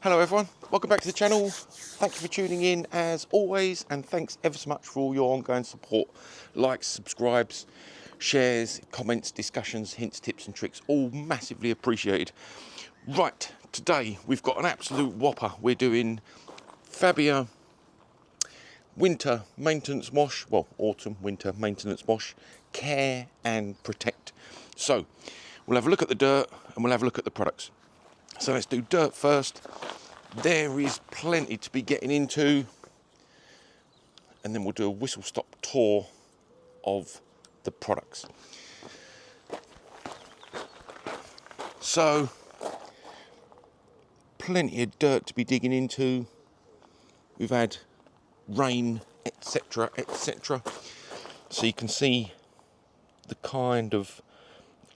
Hello everyone, welcome back to the channel. Thank you for tuning in as always, and thanks ever so much for all your ongoing support. Likes, subscribes, shares, comments, discussions, hints, tips and tricks, all massively appreciated. Right, today we've got an absolute whopper. We're doing Fabia winter maintenance wash, well, autumn winter maintenance wash, care and protect. So we'll have a look at the dirt and we'll have a look at the products. So let's do dirt first. There is plenty to be getting into, and then we'll do a whistle stop tour of the products. So plenty of dirt to be digging into. We've had rain, etc, etc, so you can see the kind of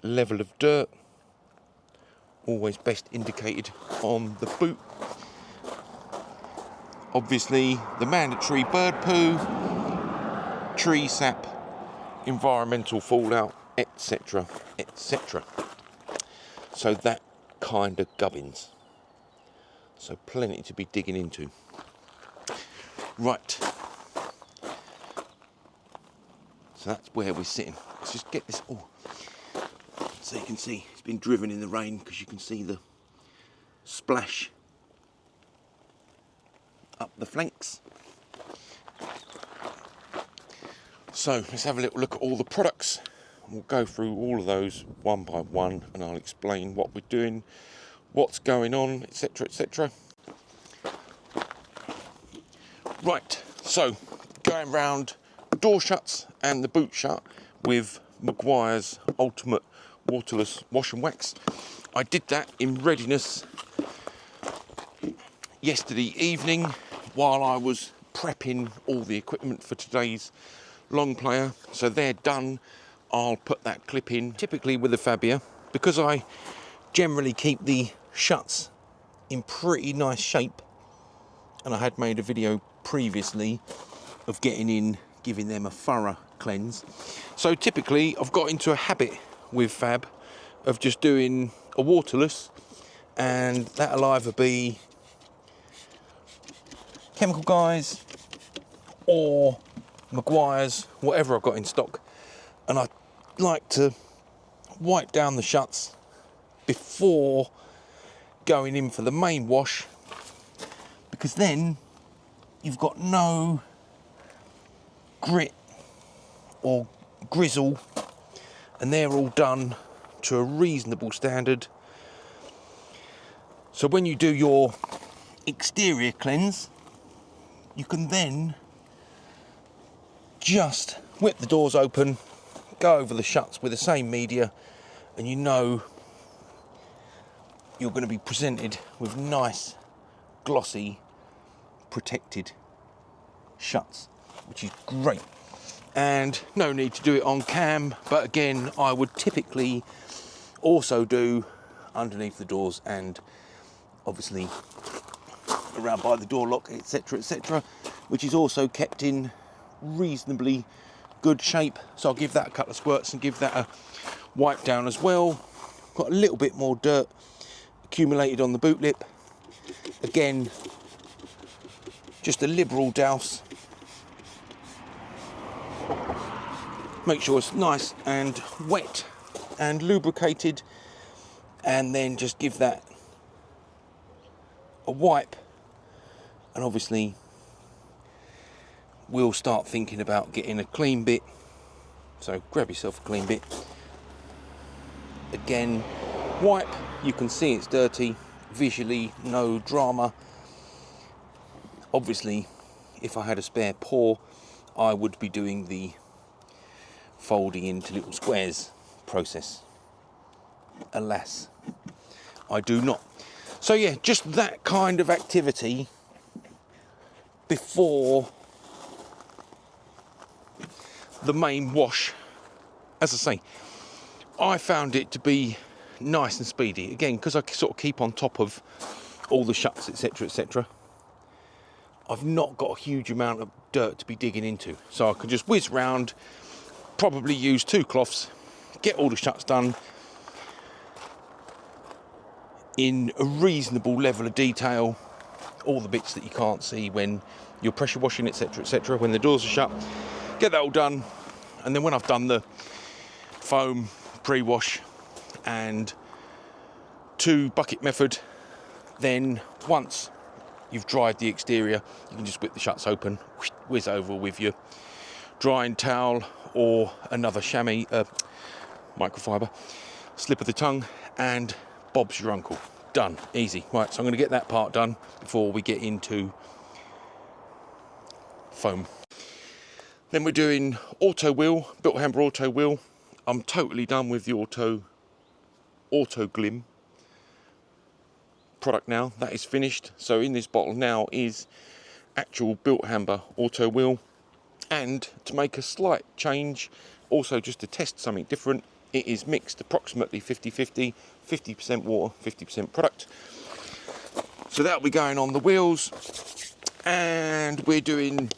level of dirt, always best indicated on the boot. Obviously the mandatory bird poo, tree sap, environmental fallout, etc, etc. So that kind of gubbins. So plenty to be digging into. Right, so that's where we're sitting. Let's just get this all, so you can see it's been driven in the rain, because you can see the splash up the flanks. So let's have a little look at all the products. We'll go through all of those one by one, and I'll explain what we're doing, what's going on, etc, etc. Right, so going round door shuts and the boot shut with Meguiars Ultimate Waterless Wash and Wax. I did that in readiness yesterday evening while I was prepping all the equipment for today's long player. So they're done. I'll put that clip in. Typically with the Fabia, because I generally keep the shuts in pretty nice shape, and I had made a video previously of giving them a thorough cleanse. So typically I've got into a habit with Fab of just doing a waterless, and that'll either be Chemical Guys or Meguiars, whatever I've got in stock. And I like to wipe down the shuts before going in for the main wash, because then you've got no grit or grizzle, and they're all done to a reasonable standard. So when you do your exterior cleanse, you can then just whip the doors open, go over the shuts with the same media, and you know you're going to be presented with nice, glossy, protected shuts, which is great. And no need to do it on cam, but again, I would typically also do underneath the doors and obviously around by the door lock, etc, etc, which is also kept in reasonably good shape. So I'll give that a couple of squirts and give that a wipe down as well. Got a little bit more dirt accumulated on the boot lip. Again, just a liberal douse. Make sure it's nice and wet and lubricated, and then just give that a wipe. And obviously we'll start thinking about getting a clean bit, so grab yourself a clean bit. Again, wipe. You can see it's dirty visually, no drama. Obviously if I had a spare paw, I would be doing the folding into little squares process. Alas, I do not. So yeah, just that kind of activity before the main wash. As I say, I found it to be nice and speedy. Again, because I sort of keep on top of all the shuts, etc, etc. I've not got a huge amount of dirt to be digging into, so I can just whiz round, probably use 2 cloths, get all the shuts done in a reasonable level of detail, all the bits that you can't see when you're pressure washing, etc, etc, when the doors are shut. Get that all done, and then when I've done the foam pre-wash and 2 bucket method, then once you've dried the exterior, you can just whip the shuts open, whiz over with your drying towel or another chamois microfiber, slip of the tongue, and Bob's your uncle. Done, easy. Right, so I'm going to get that part done before we get into foam. Then we're doing auto wheel, Bilt hamber auto wheel. I'm totally done with the Autoglym product now. That is finished. So in this bottle now is actual Bilt hamber auto wheel. And to make a slight change, also just to test something different, it is mixed approximately 50-50, 50% water, 50% product. So that'll be going on the wheels. And we're doing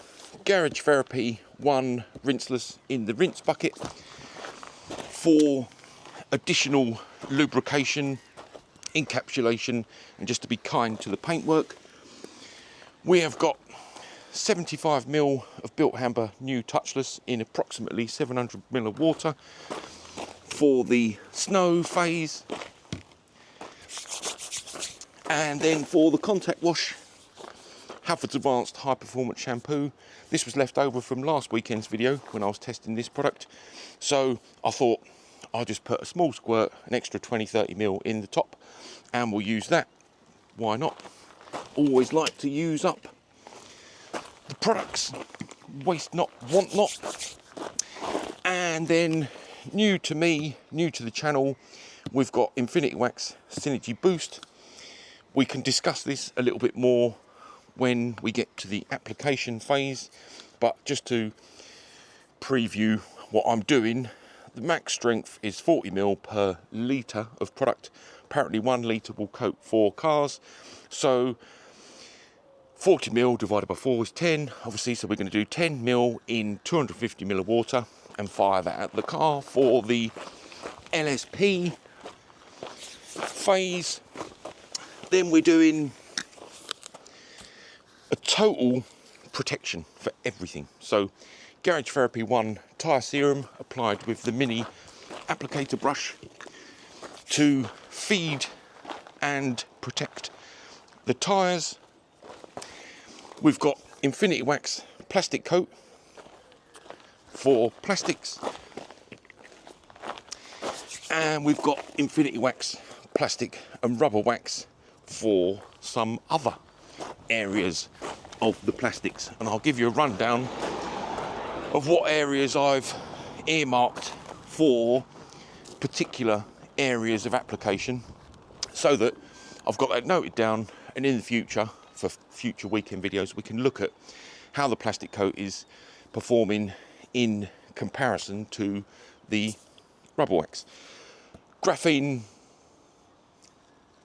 Garage Therapy 1 rinseless in the rinse bucket for additional lubrication, encapsulation, and just to be kind to the paintwork. We have got 75ml of Bilt hamber new touchless in approximately 700ml of water for the snow phase, and then for the contact wash, Halfords advanced high performance shampoo. This was left over from last weekend's video when I was testing this product, so I thought I'll just put a small squirt, an extra 20-30ml in the top, and we'll use that. Why not? Always like to use up the products, waste not, want not. And then new to me, new to the channel, we've got Infinity Wax Synergy Boost. We can discuss this a little bit more when we get to the application phase, but just to preview what I'm doing, the max strength is 40ml per litre of product. Apparently 1 litre will coat 4 cars, so 40ml divided by 4 is 10, obviously, so we're going to do 10ml in 250ml of water and fire that at the car for the LSP phase. Then we're doing a total protection for everything. So Garage Therapy 1 tyre serum applied with the mini applicator brush to feed and protect the tyres. We've got Infinity Wax plastic coat for plastics, and we've got Infinity Wax plastic and rubber wax for some other areas of the plastics, and I'll give you a rundown of what areas I've earmarked for particular areas of application, so that I've got that noted down, and in the future, for future weekend videos, we can look at how the plastic coat is performing in comparison to the rubber wax. Graphene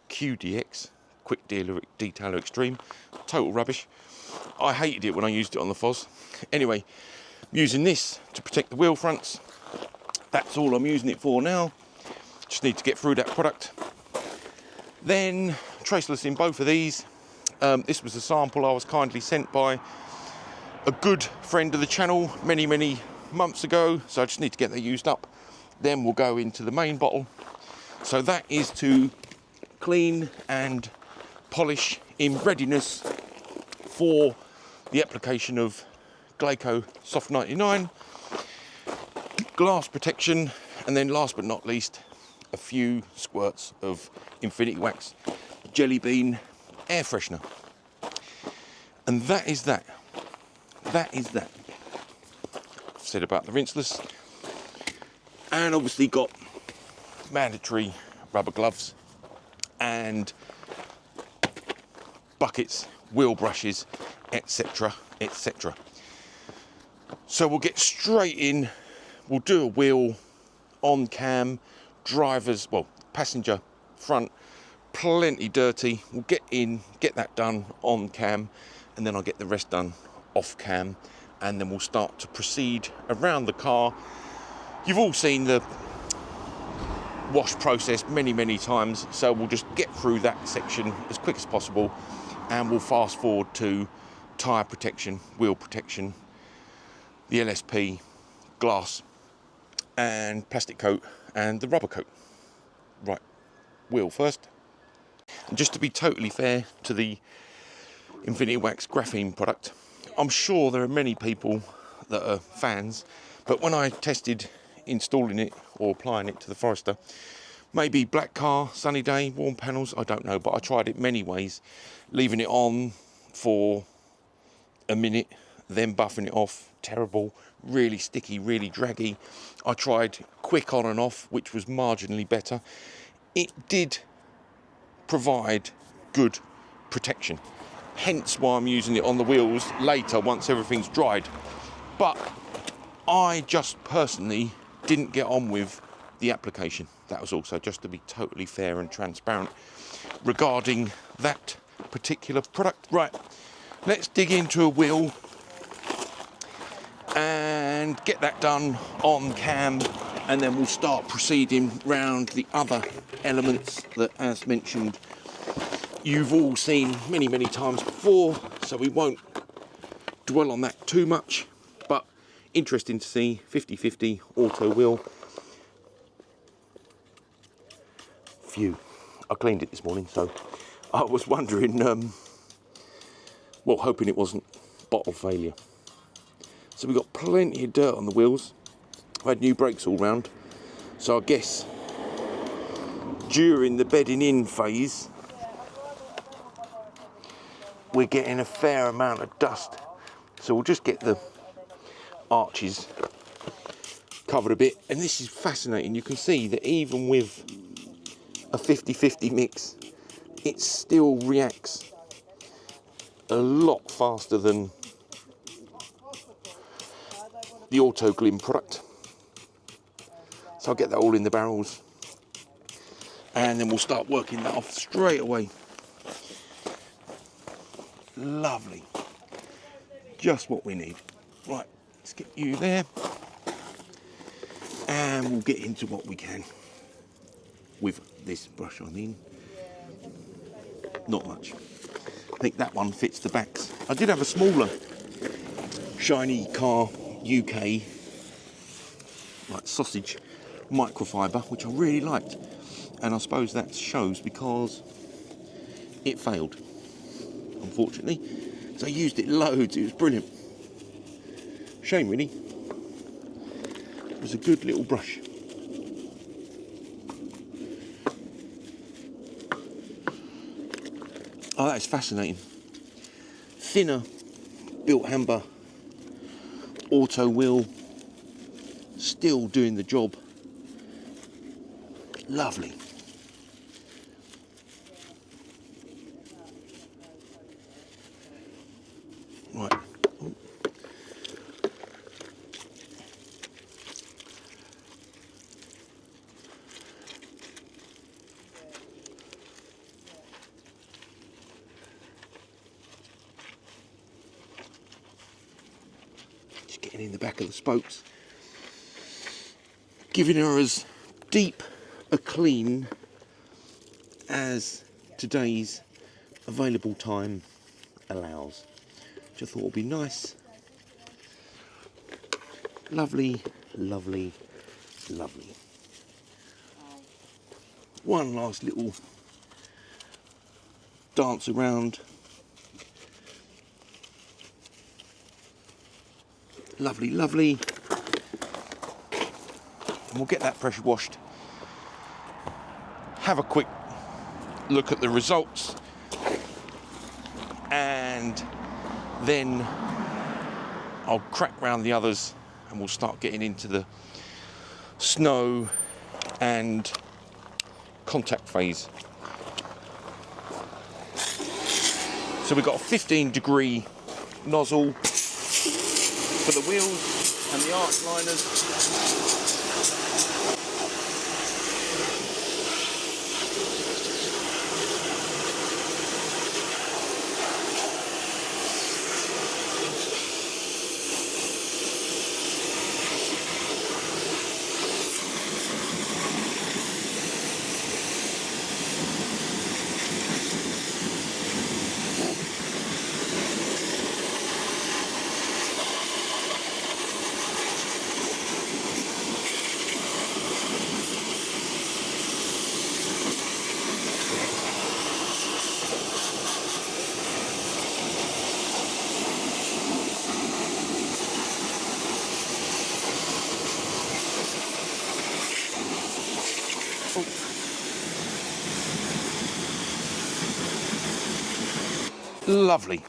QDX, Quick Detailer Extreme, total rubbish. I hated it when I used it on the Foz. Anyway, I'm using this to protect the wheel fronts. That's all I'm using it for now. Just need to get through that product. Then traceless in both of these. This was a sample I was kindly sent by a good friend of the channel many months ago, so I just need to get that used up. Then we'll go into the main bottle. So that is to clean and polish in readiness for the application of Glaco Soft 99, glass protection, and then last but not least, a few squirts of Infinity Wax Jelly Bean air freshener. And that is that. That is that. I've said about the rinseless. And obviously got mandatory rubber gloves and buckets, wheel brushes, etc, etc. So we'll get straight in. We'll do a wheel on cam, driver's, well, passenger front, plenty dirty. We'll get in, get that done on cam, and then I'll get the rest done off cam, and then we'll start to proceed around the car. You've all seen the wash process many times, so we'll just get through that section as quick as possible, and we'll fast forward to tyre protection, wheel protection, the LSP, glass and plastic coat and the rubber coat. Right, wheel first. And just to be totally fair to the Infinity Wax graphene product, I'm sure there are many people that are fans, but when I tested installing it or applying it to the Forester, maybe black car, sunny day, warm panels, I don't know, but I tried it many ways, leaving it on for a minute, then buffing it off, terrible, really sticky, really draggy. I tried quick on and off, which was marginally better. It did provide good protection, hence why I'm using it on the wheels later once everything's dried. But I just personally didn't get on with the application. That was also just to be totally fair and transparent regarding that particular product. Right, let's dig into a wheel and get that done on cam, and then we'll start proceeding round the other elements that, as mentioned, you've all seen many times before, so we won't dwell on that too much. But interesting to see 50/50 auto wheel. Phew, I cleaned it this morning, so I was wondering, well, hoping it wasn't bottle failure. So we've got plenty of dirt on the wheels. I had new brakes all round, so I guess during the bedding in phase we're getting a fair amount of dust. So we'll just get the arches covered a bit, and this is fascinating. You can see that even with a 50/50 mix, it still reacts a lot faster than the Autoglym product. So I'll get that all in the barrels, and then we'll start working that off straight away. Lovely, just what we need. Right, let's get you there, and we'll get into what we can with this brush. I mean, not much. I think that one fits the backs. I did have a smaller Shiny Car UK like sausage microfiber, which I really liked, and I suppose that shows because it failed, unfortunately. So I used it loads. It was brilliant. Shame really. It was a good little brush. Oh, that is fascinating. Thinner Bilt hamber, auto wheel, still doing the job. Lovely. Right. Just getting in the back of the spokes, giving her as deep a clean as today's available time allows. Which I thought would be nice. Lovely, lovely, lovely. One last little dance around. Lovely, lovely. And we'll get that pressure washed. Have a quick look at the results, and then I'll crack round the others and we'll start getting into the snow and contact phase. So we've got a 15-degree nozzle for the wheels and the arch liners. Lovely.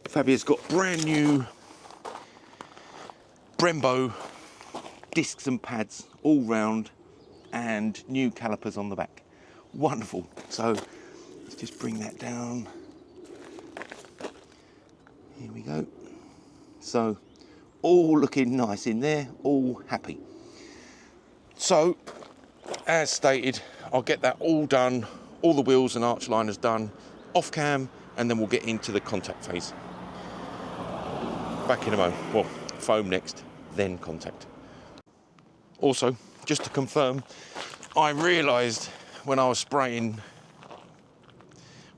Fabia's got brand new Brembo discs and pads all round and new calipers on the back. Wonderful. So let's just bring that down. Here we go. So all looking nice in there, all happy. So as stated, I'll get that all done, all the wheels and arch liners done off cam, and then we'll get into the contact phase. Back in a moment. Well, foam next, then contact. Also, just to confirm, I realised when I was spraying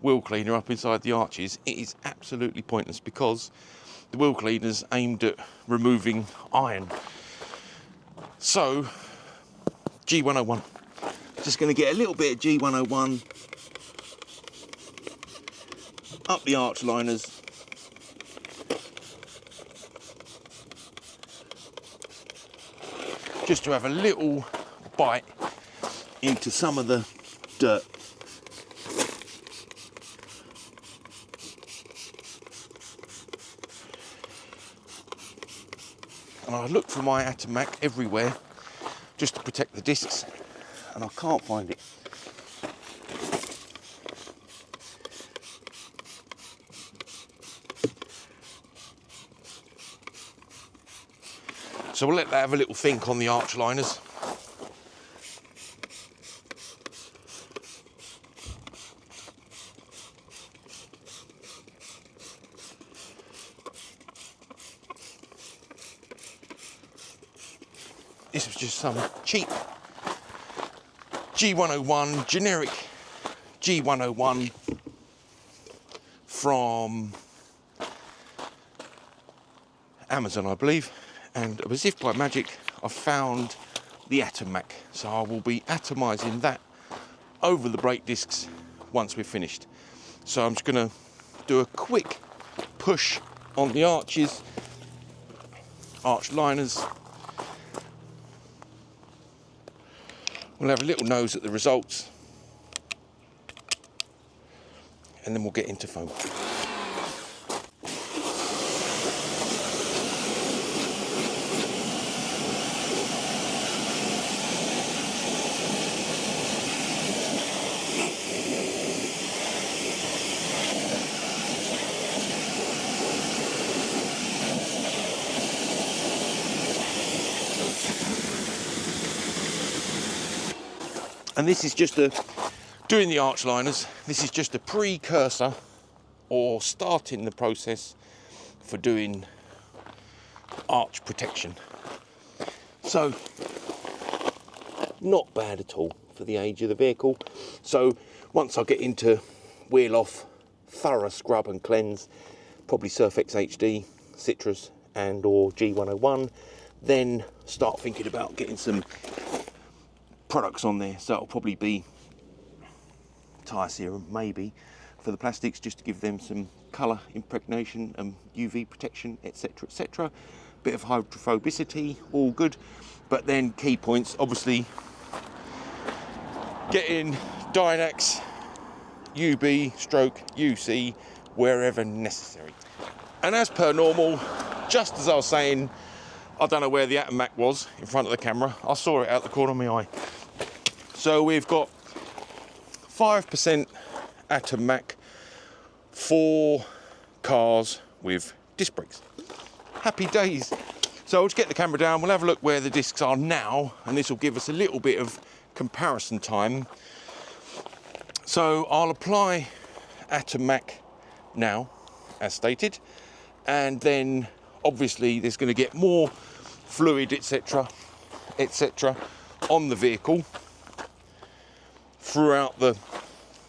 wheel cleaner up inside the arches, it is absolutely pointless because the wheel cleaner's aimed at removing iron. So, G101. Just going to get a little bit of G101 up the arch liners. Just to have a little bite into some of the dirt. And I look for my Atomac everywhere just to protect the discs, and I can't find it. So we'll let that have a little think on the arch liners. This was just some cheap G101, generic G101 from Amazon, I believe. And as if by magic, I found the Atomac. So I will be atomising that over the brake discs once we're finished. So I'm just going to do a quick push on the arches, arch liners. We'll have a little nose at the results, and then we'll get into foam. And this is just doing the arch liners, this is just a precursor or starting the process for doing arch protection. So, not bad at all for the age of the vehicle. So, once I get into wheel off, thorough scrub and cleanse, probably Surfex HD, Citrus and or G101, then start thinking about getting some products on there. So it'll probably be tyre serum, maybe, for the plastics, just to give them some colour impregnation and UV protection, etc, etc. Bit of hydrophobicity, all good. But then key points, obviously, getting Dynax, UB stroke UC wherever necessary. And as per normal, just as I was saying, I don't know where the Atomac was in front of the camera, I saw it out the corner of my eye. So we've got 5% Atomac for cars with disc brakes. Happy days. So I'll just get the camera down, we'll have a look where the discs are now, and this will give us a little bit of comparison time. So I'll apply Atomac now, as stated, and then obviously there's going to get more fluid, etc, etc on the vehicle throughout the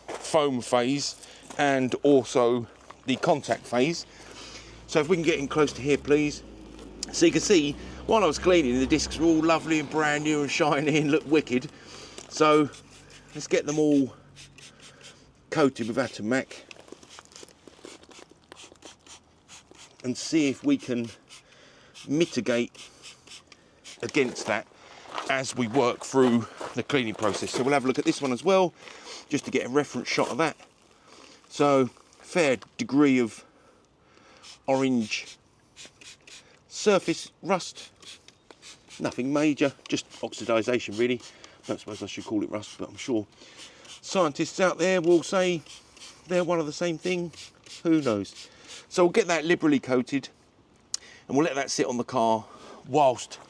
foam phase and also the contact phase. So if we can get in close to here, please. So you can see, while I was cleaning, the discs were all lovely and brand new and shiny and look wicked. So let's get them all coated with Atomac and see if we can mitigate against that. as we work through the cleaning process. So we'll have a look at this one as well, just to get a reference shot of that. So fair degree of orange surface rust, nothing major, just oxidisation really. Don't suppose I should call it rust, but I'm sure scientists out there will say they're one of the same thing, who knows. So we'll get that liberally coated and we'll let that sit on the car whilst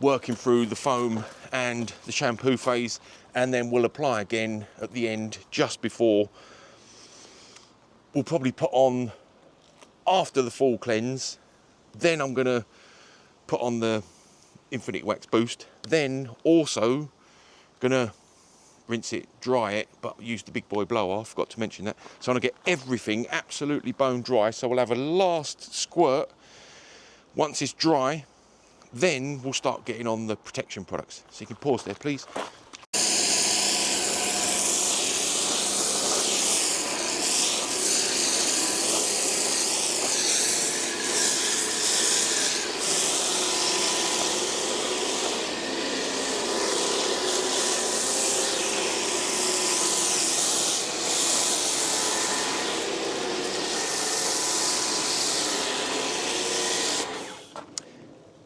working through the foam and the shampoo phase, and then we'll apply again at the end just before. We'll probably put on after the full cleanse, then I'm going to put on the Infinite Wax Boost, then also going to rinse it, dry it, but use the big boy blower, I forgot to mention that. So I'm going to get everything absolutely bone dry, so we'll have a last squirt. Once it's dry, then we'll start getting on the protection products. So you can pause there, please.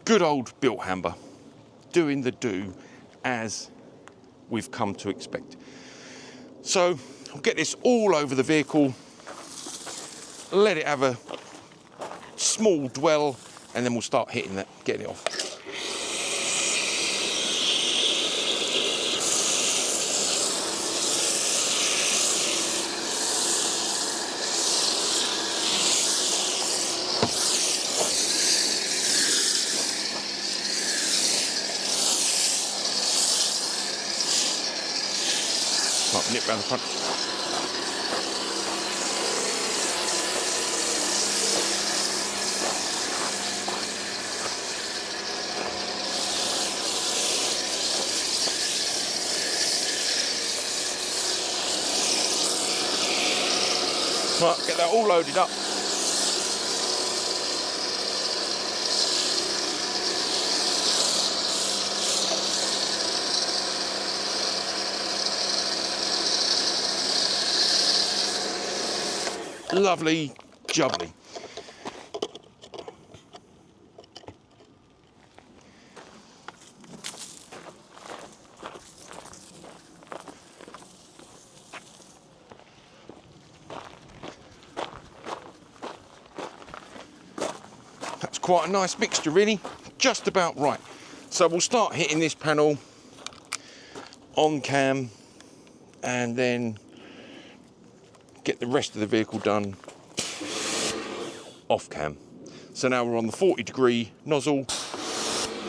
Good old Bilt hamber, doing the do as we've come to expect. So I'll get this all over the vehicle, let it have a small dwell, and then we'll start hitting that, getting it off. Nip round the front. Right, get that all loaded up. Lovely jubbly. That's quite a nice mixture really, just about right. So we'll start hitting this panel on cam and then get the rest of the vehicle done off cam. So now we're on the 40-degree nozzle,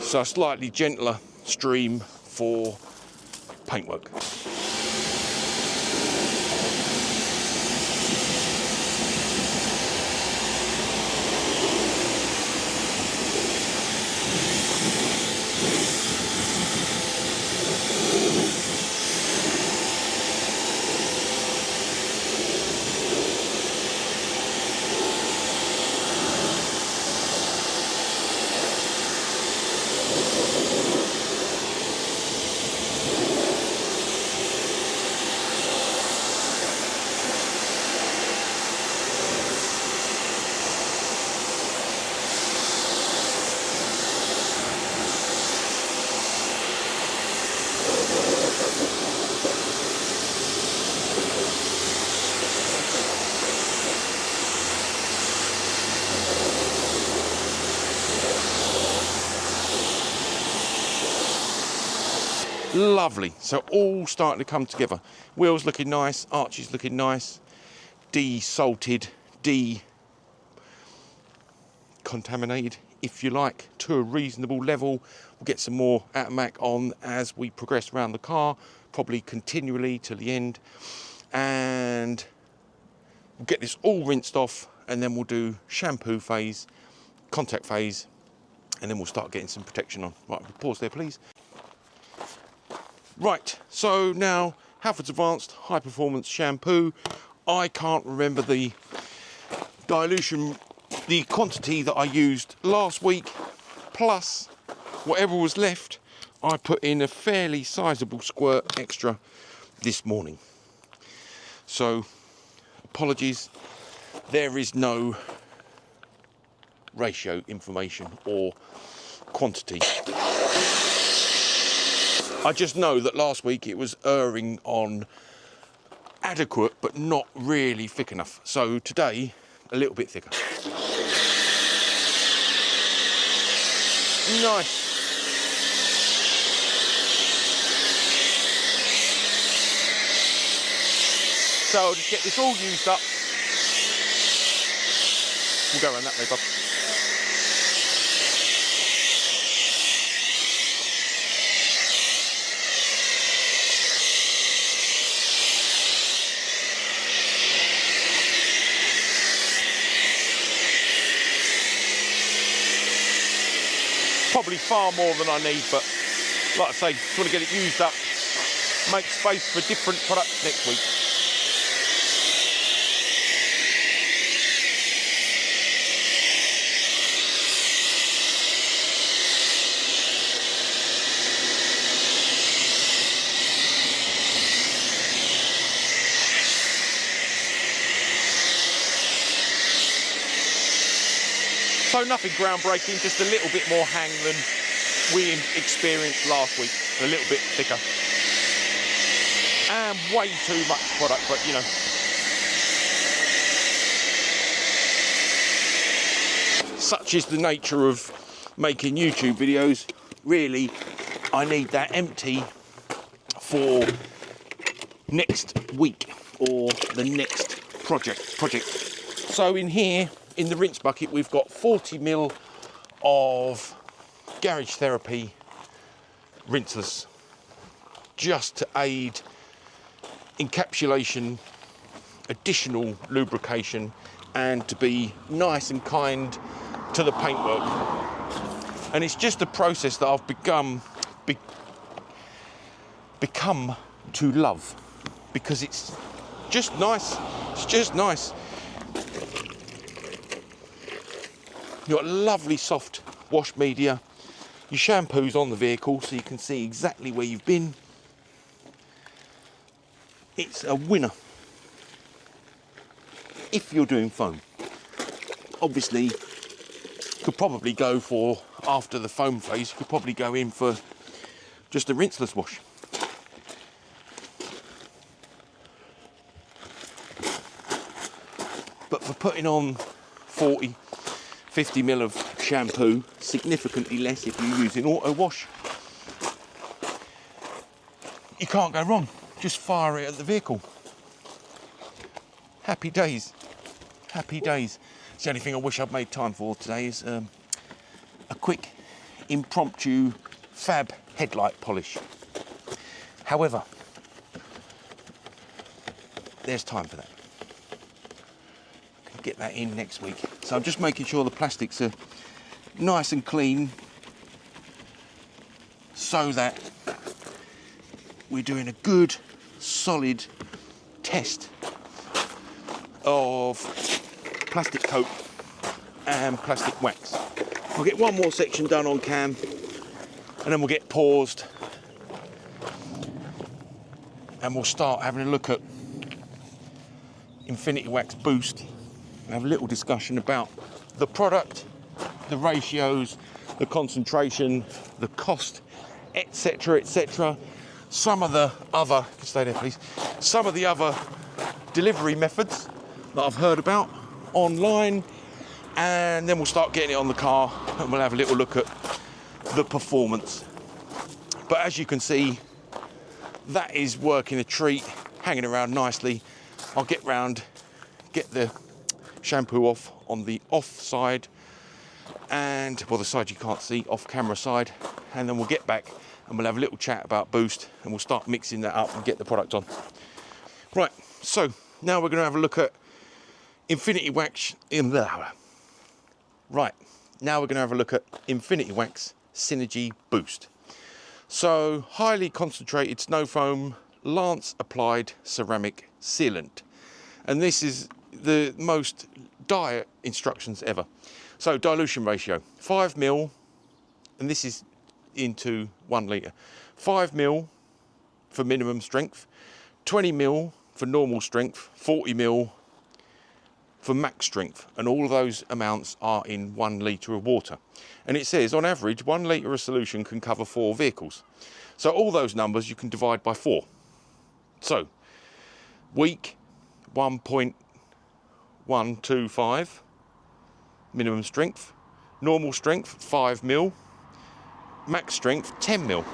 so a slightly gentler stream for paintwork. Lovely, so all starting to come together. Wheels looking nice, arches looking nice, de-salted, de-contaminated, if you like, to a reasonable level. We'll get some more Automac on as we progress around the car, probably continually till the end. And we'll get this all rinsed off, and then we'll do shampoo phase, contact phase, and then we'll start getting some protection on. Right, pause there, please. Right, so now Halfords Advanced High Performance Shampoo. I can't remember the dilution, the quantity that I used last week, plus whatever was left I put in a fairly sizable squirt extra this morning. So, apologies, there is no ratio information or quantity. I just know that last week it was erring on adequate but not really thick enough. So today, a little bit thicker. Nice. So I'll just get this all used up. We'll go around that way, Bob. Probably far more than I need, but like I say, just want to get it used up, make space for different products next week. So nothing groundbreaking, just a little bit more hang than we experienced last week. A little bit thicker. And way too much product, but you know. Such is the nature of making YouTube videos. Really, I need that empty for next week or the next project. So in here, in the rinse bucket, we've got 40 ml of Garage Therapy rinseless, just to aid encapsulation, additional lubrication, and to be nice and kind to the paintwork. And it's just a process that I've become to love, because it's just nice. It's just nice. You've got lovely soft wash media. Your shampoo's on the vehicle, so you can see exactly where you've been. It's a winner if you're doing foam. Obviously, could probably go for, after the foam phase, you could probably go in for just a rinseless wash. But for putting on 40, 50 ml of shampoo, significantly less if you're using auto wash, you can't go wrong. Just fire it at the vehicle. Happy days. Happy days. It's the only thing I wish I'd made time for today is a quick impromptu fab headlight polish. However, there's time for that. I can get that in next week. So I'm just making sure the plastics are nice and clean, so that we're doing a good solid test of plastic coat and plastic wax. I'll get one more section done on cam, and then we'll get paused and we'll start having a look at Infinity Wax Boost and have a little discussion about the product, the ratios, the concentration, the cost, etc, etc. Some of the other, stay there please, some of the other delivery methods that I've heard about online, and then we'll start getting it on the car and we'll have a little look at the performance. But as you can see, that is working a treat, hanging around nicely. I'll get round, get the shampoo off on the off side, and well, the side you can't see, off camera side, and then we'll get back and we'll have a little chat about Boost, and we'll start mixing that up and get the product on. Right, so now we're going to have a look at Infinity Wax Right, now we're going to have a look at Infinity Wax Synergy Boost. So, highly concentrated snow foam, lance applied ceramic sealant. And this is the most dire instructions ever. So, dilution ratio, 5 ml, and this is into 1 litre. 5 ml for minimum strength, 20 ml for normal strength, 40 ml for max strength, and all of those amounts are in 1 litre of water. And it says on average 1 litre of solution can cover 4 vehicles. So all those numbers you can divide by 4. So weak 1.125 minimum strength, normal strength 5 ml, max strength 10 ml.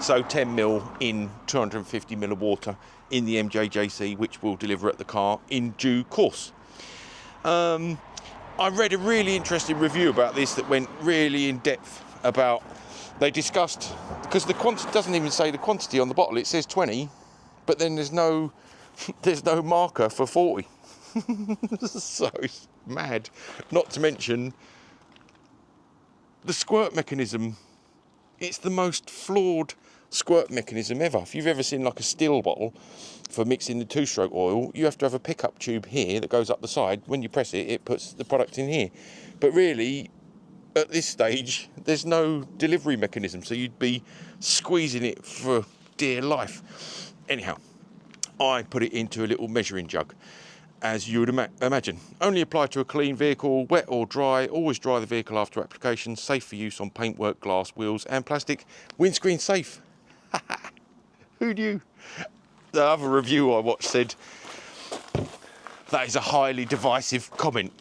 So 10 ml in 250 ml of water in the Mjjc, which we'll deliver at the car in due course. I read a really interesting review about this that went really in depth about, they discussed, because the quantity doesn't even say the quantity on the bottle, it says 20, but then there's no marker for 40. So it's mad. Not to mention the squirt mechanism. It's the most flawed squirt mechanism ever. If you've ever seen like a still bottle for mixing the 2-stroke oil, you have to have a pickup tube here that goes up the side. When you press it, it puts the product in here. But really, at this stage, there's no delivery mechanism, so you'd be squeezing it for dear life. Anyhow, I put it into a little measuring jug, as you would imagine. Only apply to a clean vehicle, wet or dry. Always dry the vehicle after application. Safe for use on paintwork, glass, wheels and plastic. Windscreen safe. Who knew? The other review I watched said that is a highly divisive comment,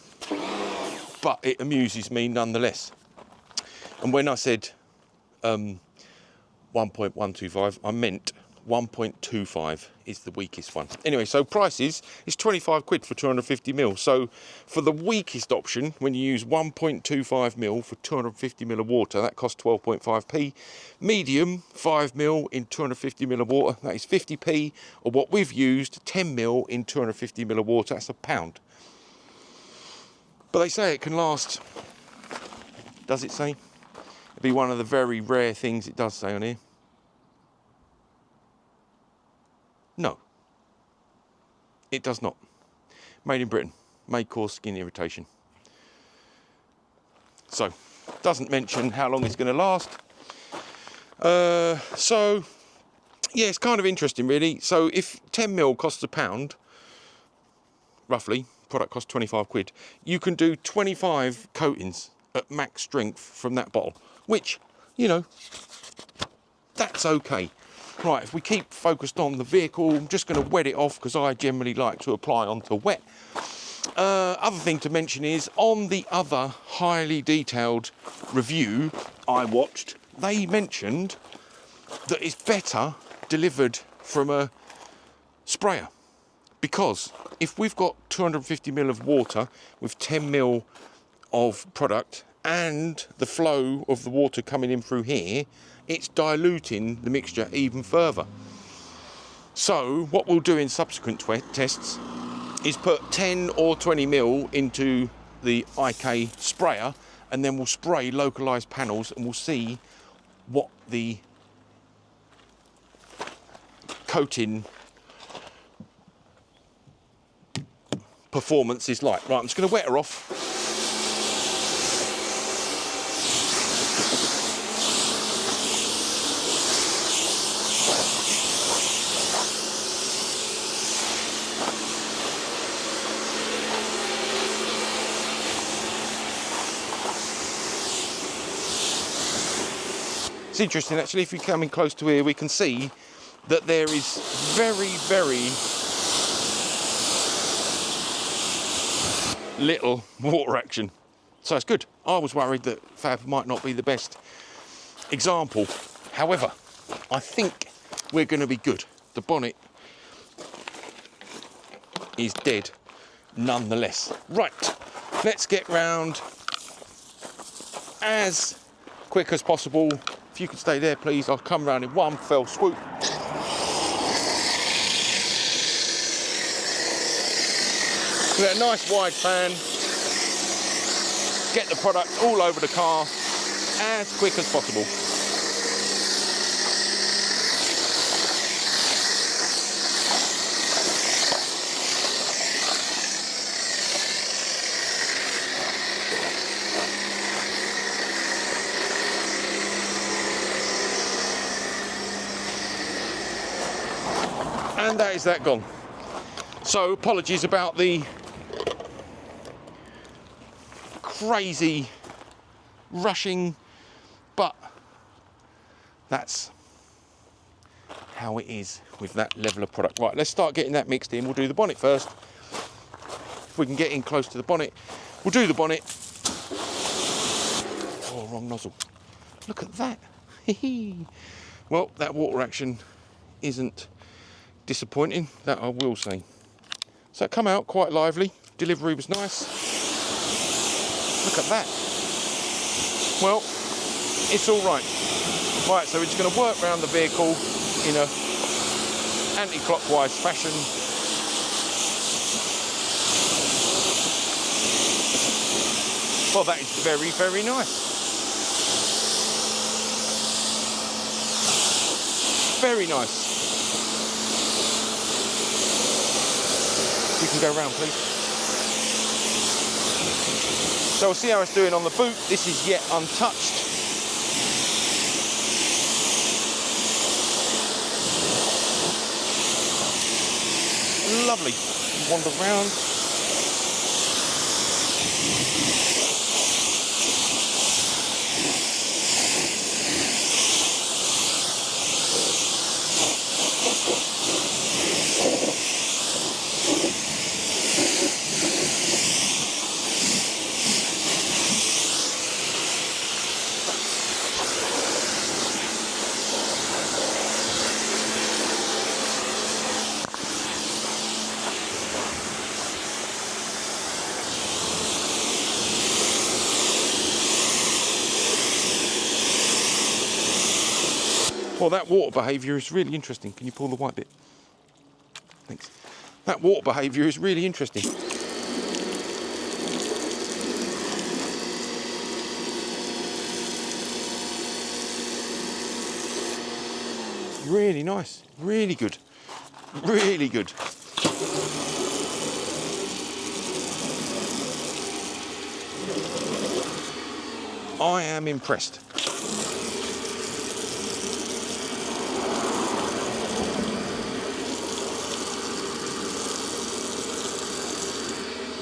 but it amuses me nonetheless. And when I said 1.125, I meant 1.25 is the weakest one. Anyway, so prices is 25 quid for 250 ml. So for the weakest option, when you use 1.25 ml for 250 ml of water, that costs 12.5p. Medium 5 ml in 250 ml of water, that is 50p. Or what we've used, 10 ml in 250 ml of water, that's £1. But they say it can last. Does it say? It'd be one of the very rare things it does say on here. No, it does not. Made in Britain, may cause skin irritation. So, doesn't mention how long it's going to last. So, yeah, it's kind of interesting really. So if 10 ml costs £1, roughly, product costs 25 quid, you can do 25 coatings at max strength from that bottle, which, you know, that's okay. Right, if we keep focused on the vehicle, I'm just going to wet it off because I generally like to apply onto wet. Other thing to mention is, on the other highly detailed review I watched, they mentioned that it's better delivered from a sprayer. Because if we've got 250 ml of water with 10 ml of product and the flow of the water coming in through here, it's diluting the mixture even further. So what we'll do in subsequent tests is put 10 or 20 ml into the IK sprayer, and then we'll spray localized panels and we'll see what the coating performance is like. Right, I'm just going to wet her off. It's interesting actually, if you come in close to here, we can see that there is very, very little water action. So it's good. I was worried that Fab might not be the best example. However, I think we're going to be good. The bonnet is dead nonetheless. Right, let's get round as quick as possible. If you could stay there, please, I'll come round in one fell swoop. With a nice wide fan, get the product all over the car as quick as possible. And that is that gone. So apologies about the crazy rushing, but that's how it is with that level of product. Right, let's start getting that mixed in. We'll do the bonnet first. If we can get in close to the bonnet, we'll do the bonnet. Oh, wrong nozzle. Look at that. Well, that water action isn't disappointing, that I will say. So it come out quite lively. Delivery was nice. Look at that. Well, it's all right. Right, so we're just going to work around the vehicle in a anti-clockwise fashion. Well, that is very, very nice. Very nice. You can go around, please. So we'll see how it's doing on the boot. This is yet untouched. Lovely. Wander round. Well, that water behaviour is really interesting. Can you pull the white bit? Thanks. That water behaviour is really interesting. Really nice. Really good. Really good. I am impressed.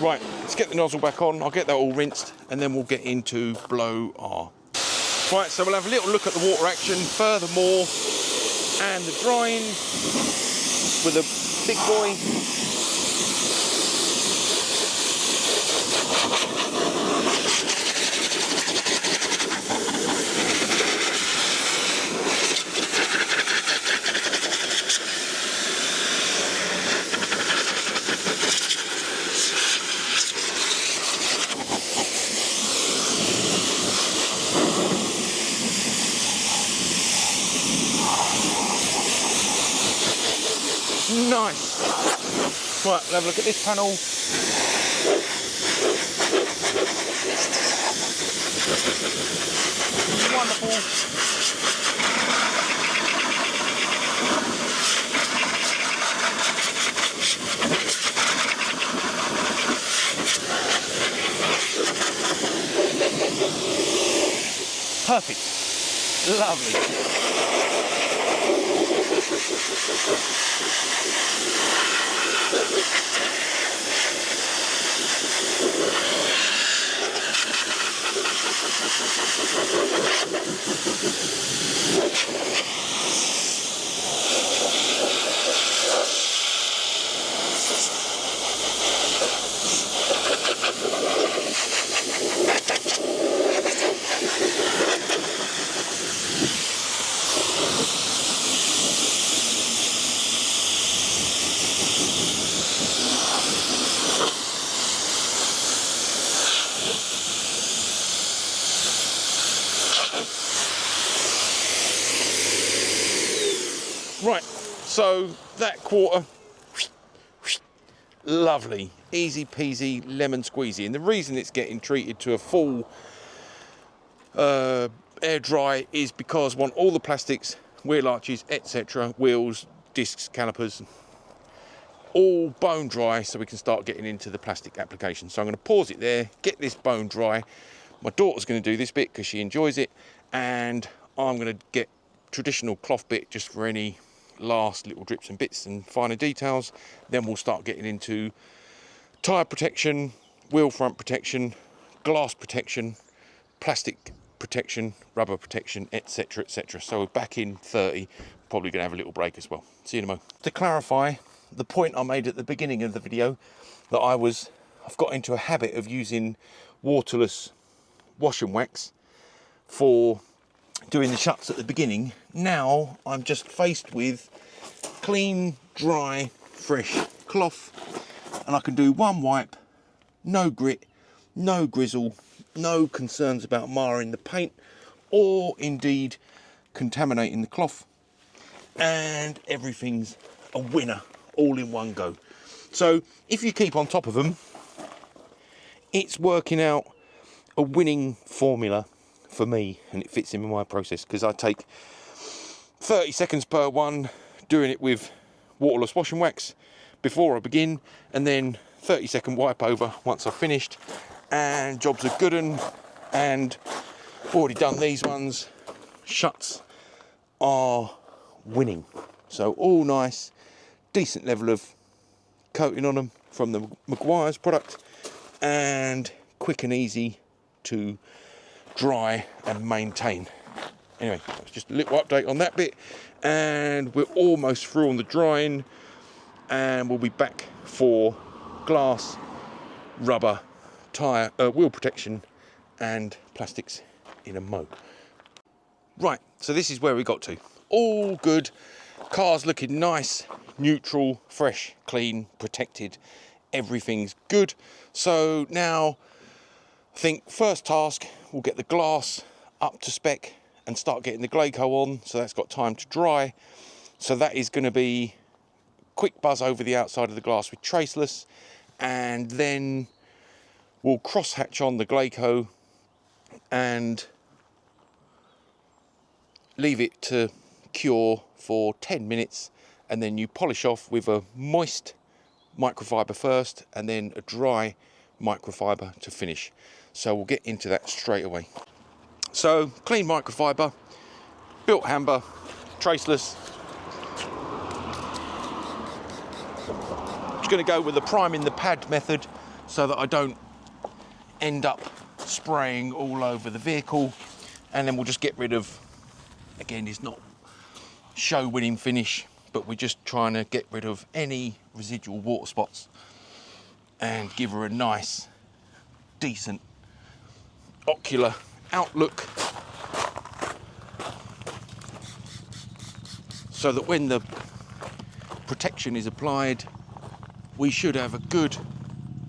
Right, let's get the nozzle back on. I'll get that all rinsed and then we'll get into blow R. Right, so we'll have a little look at the water action furthermore and the drying with a big boy. Nice. Right, we'll have a look at this panel. Wonderful. Perfect. Lovely. Right, so that quarter, lovely, easy peasy, lemon squeezy. And the reason it's getting treated to a full air dry is because I want all the plastics, wheel arches, etc., wheels, discs, calipers, all bone dry so we can start getting into the plastic application. So I'm going to pause it there, get this bone dry. My daughter's going to do this bit because she enjoys it, and I'm going to get traditional cloth bit just for any last little drips and bits and finer details. Then we'll start getting into tyre protection, wheel front protection, glass protection, plastic protection, rubber protection, etc, etc. So we're back in 30, probably going to have a little break as well. See you in a moment. To clarify the point I made at the beginning of the video, that I've got into a habit of using waterless wash and wax for doing the shuts at the beginning. Now I'm just faced with clean, dry, fresh cloth, and I can do one wipe, no grit, no grizzle, no concerns about marring the paint or indeed contaminating the cloth, and everything's a winner all in one go. So if you keep on top of them, it's working out a winning formula for me, and it fits in my process, because I take 30 seconds per one doing it with waterless wash and wax before I begin, and then 30-second wipe over once I've finished, and jobs are good. And already done these ones. Shuts are winning. So all nice, decent level of coating on them from the Meguiars product, and quick and easy to dry and maintain. Anyway, that's just a little update on that bit, and we're almost through on the drying, and we'll be back for glass, rubber, tyre, wheel protection and plastics in a mo. Right, so this is where we got to. All good, car's looking nice, neutral, fresh, clean, protected, everything's good. So now I think first task, we'll get the glass up to spec and start getting the Glaco on, so that's got time to dry. So that is going to be quick buzz over the outside of the glass with traceless, and then we'll cross hatch on the Glaco and leave it to cure for 10 minutes, and then you polish off with a moist microfiber first and then a dry microfiber to finish. So we'll get into that straight away. So clean microfiber, Bilt hamber, traceless. Just going to go with the priming the pad method so that I don't end up spraying all over the vehicle, and then we'll just get rid of, again, it's not show winning finish, but we're just trying to get rid of any residual water spots and give her a nice, decent, ocular outlook, so that when the protection is applied, we should have a good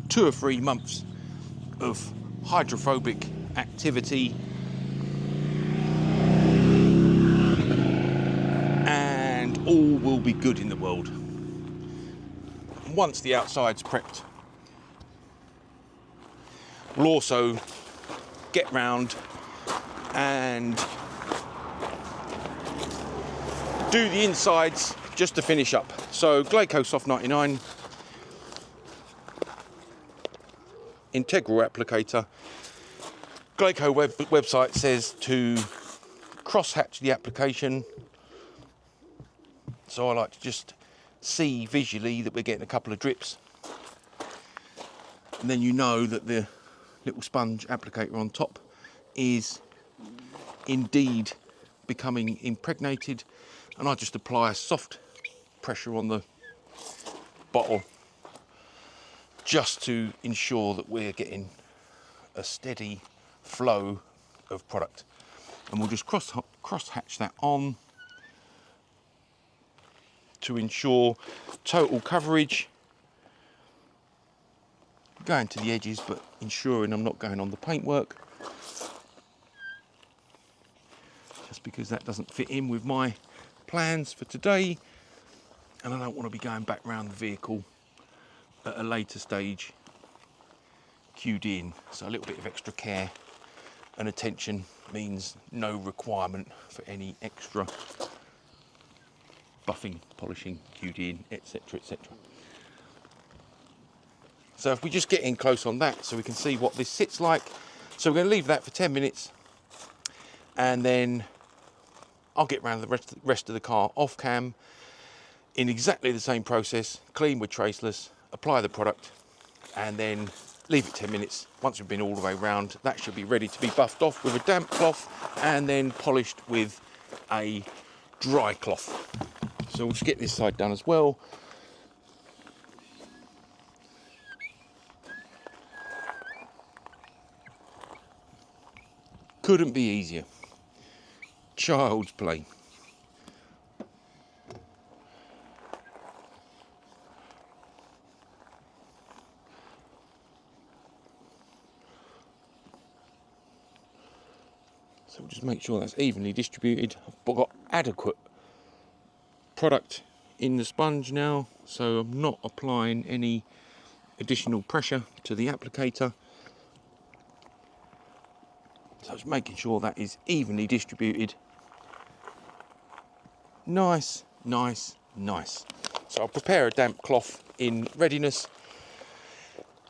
2 or 3 months of hydrophobic activity, and all will be good in the world. Once the outside's prepped, we'll also get round and do the insides just to finish up. So Glaco Soft 99, integral applicator. Glaco website says to cross hatch the application, so I like to just see visually that we're getting a couple of drips, and then you know that the little sponge applicator on top is indeed becoming impregnated, and I just apply a soft pressure on the bottle just to ensure that we're getting a steady flow of product. And we'll just cross hatch that on to ensure total coverage, going to the edges but ensuring I'm not going on the paintwork, just because that doesn't fit in with my plans for today, and I don't want to be going back around the vehicle at a later stage queued in. So a little bit of extra care and attention means no requirement for any extra buffing, polishing, queued in, etc, etc. So if we just get in close on that so we can see what this sits like. So we're going to leave that for 10 minutes, and then I'll get around the rest of the car off cam, in exactly the same process, clean with traceless, apply the product, and then leave it 10 minutes. Once we've been all the way round, that should be ready to be buffed off with a damp cloth and then polished with a dry cloth. So we'll just get this side done as well. Couldn't be easier. Child's play. So we'll just make sure that's evenly distributed. I've got adequate product in the sponge now, so I'm not applying any additional pressure to the applicator. So just making sure that is evenly distributed. Nice, nice, nice. So I'll prepare a damp cloth in readiness,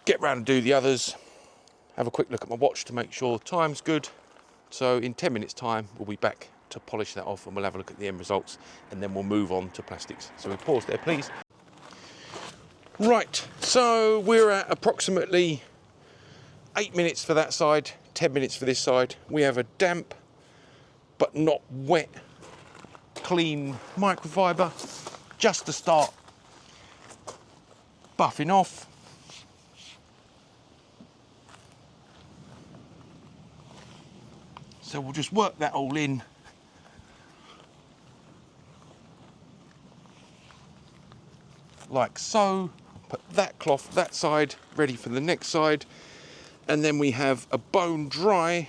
get round and do the others, have a quick look at my watch to make sure time's good. So in 10 minutes time, we'll be back to polish that off and we'll have a look at the end results, and then we'll move on to plastics. So we pause there, please. Right, so we're at approximately 8 minutes for that side, 10 minutes for this side. We have a damp, but not wet, clean microfiber, just to start buffing off. So we'll just work that all in. Like so. Put that cloth that side, ready for the next side. And then we have a bone dry,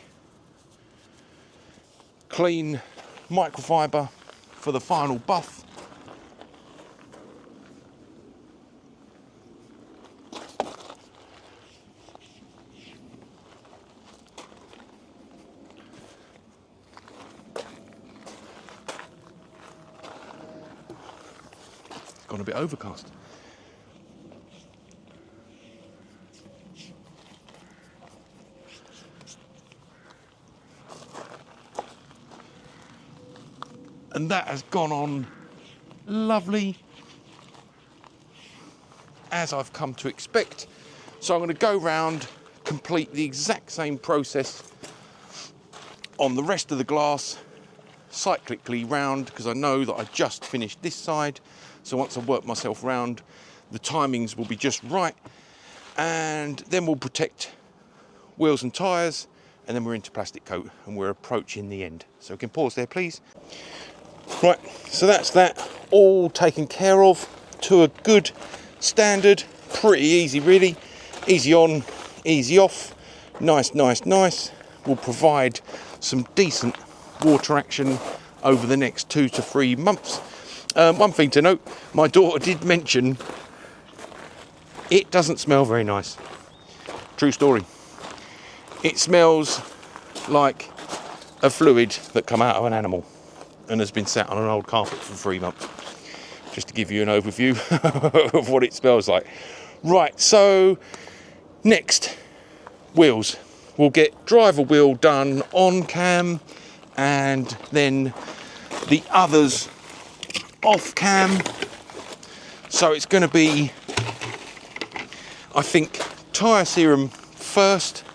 clean microfiber for the final buff. Gone a bit overcast. And that has gone on lovely, as I've come to expect. So I'm going to go round, complete the exact same process on the rest of the glass, cyclically round, because I know that I just finished this side. So once I work myself round, the timings will be just right, and then we'll protect wheels and tyres, and then we're into plastic coat and we're approaching the end. So we can pause there, please. Right, so that's that all taken care of to a good standard. Pretty easy, really. Easy on, easy off. Nice, nice, nice. Will provide some decent water action over the next 2 to 3 months. One thing to note, my daughter did mention it doesn't smell very nice. True story. It smells like a fluid that come out of an animal and has been sat on an old carpet for 3 months. Just to give you an overview of what it smells like. Right, so next, wheels. We'll get driver wheel done on cam, and then the others off cam. So it's going to be, I think, tyre serum first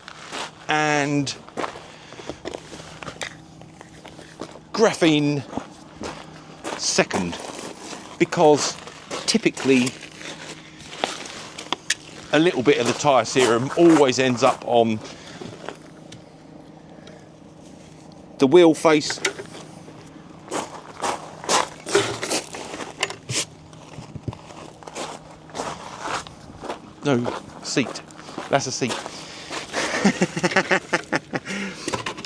and graphene second, because typically a little bit of the tyre serum always ends up on the wheel face. No, seat. That's a seat.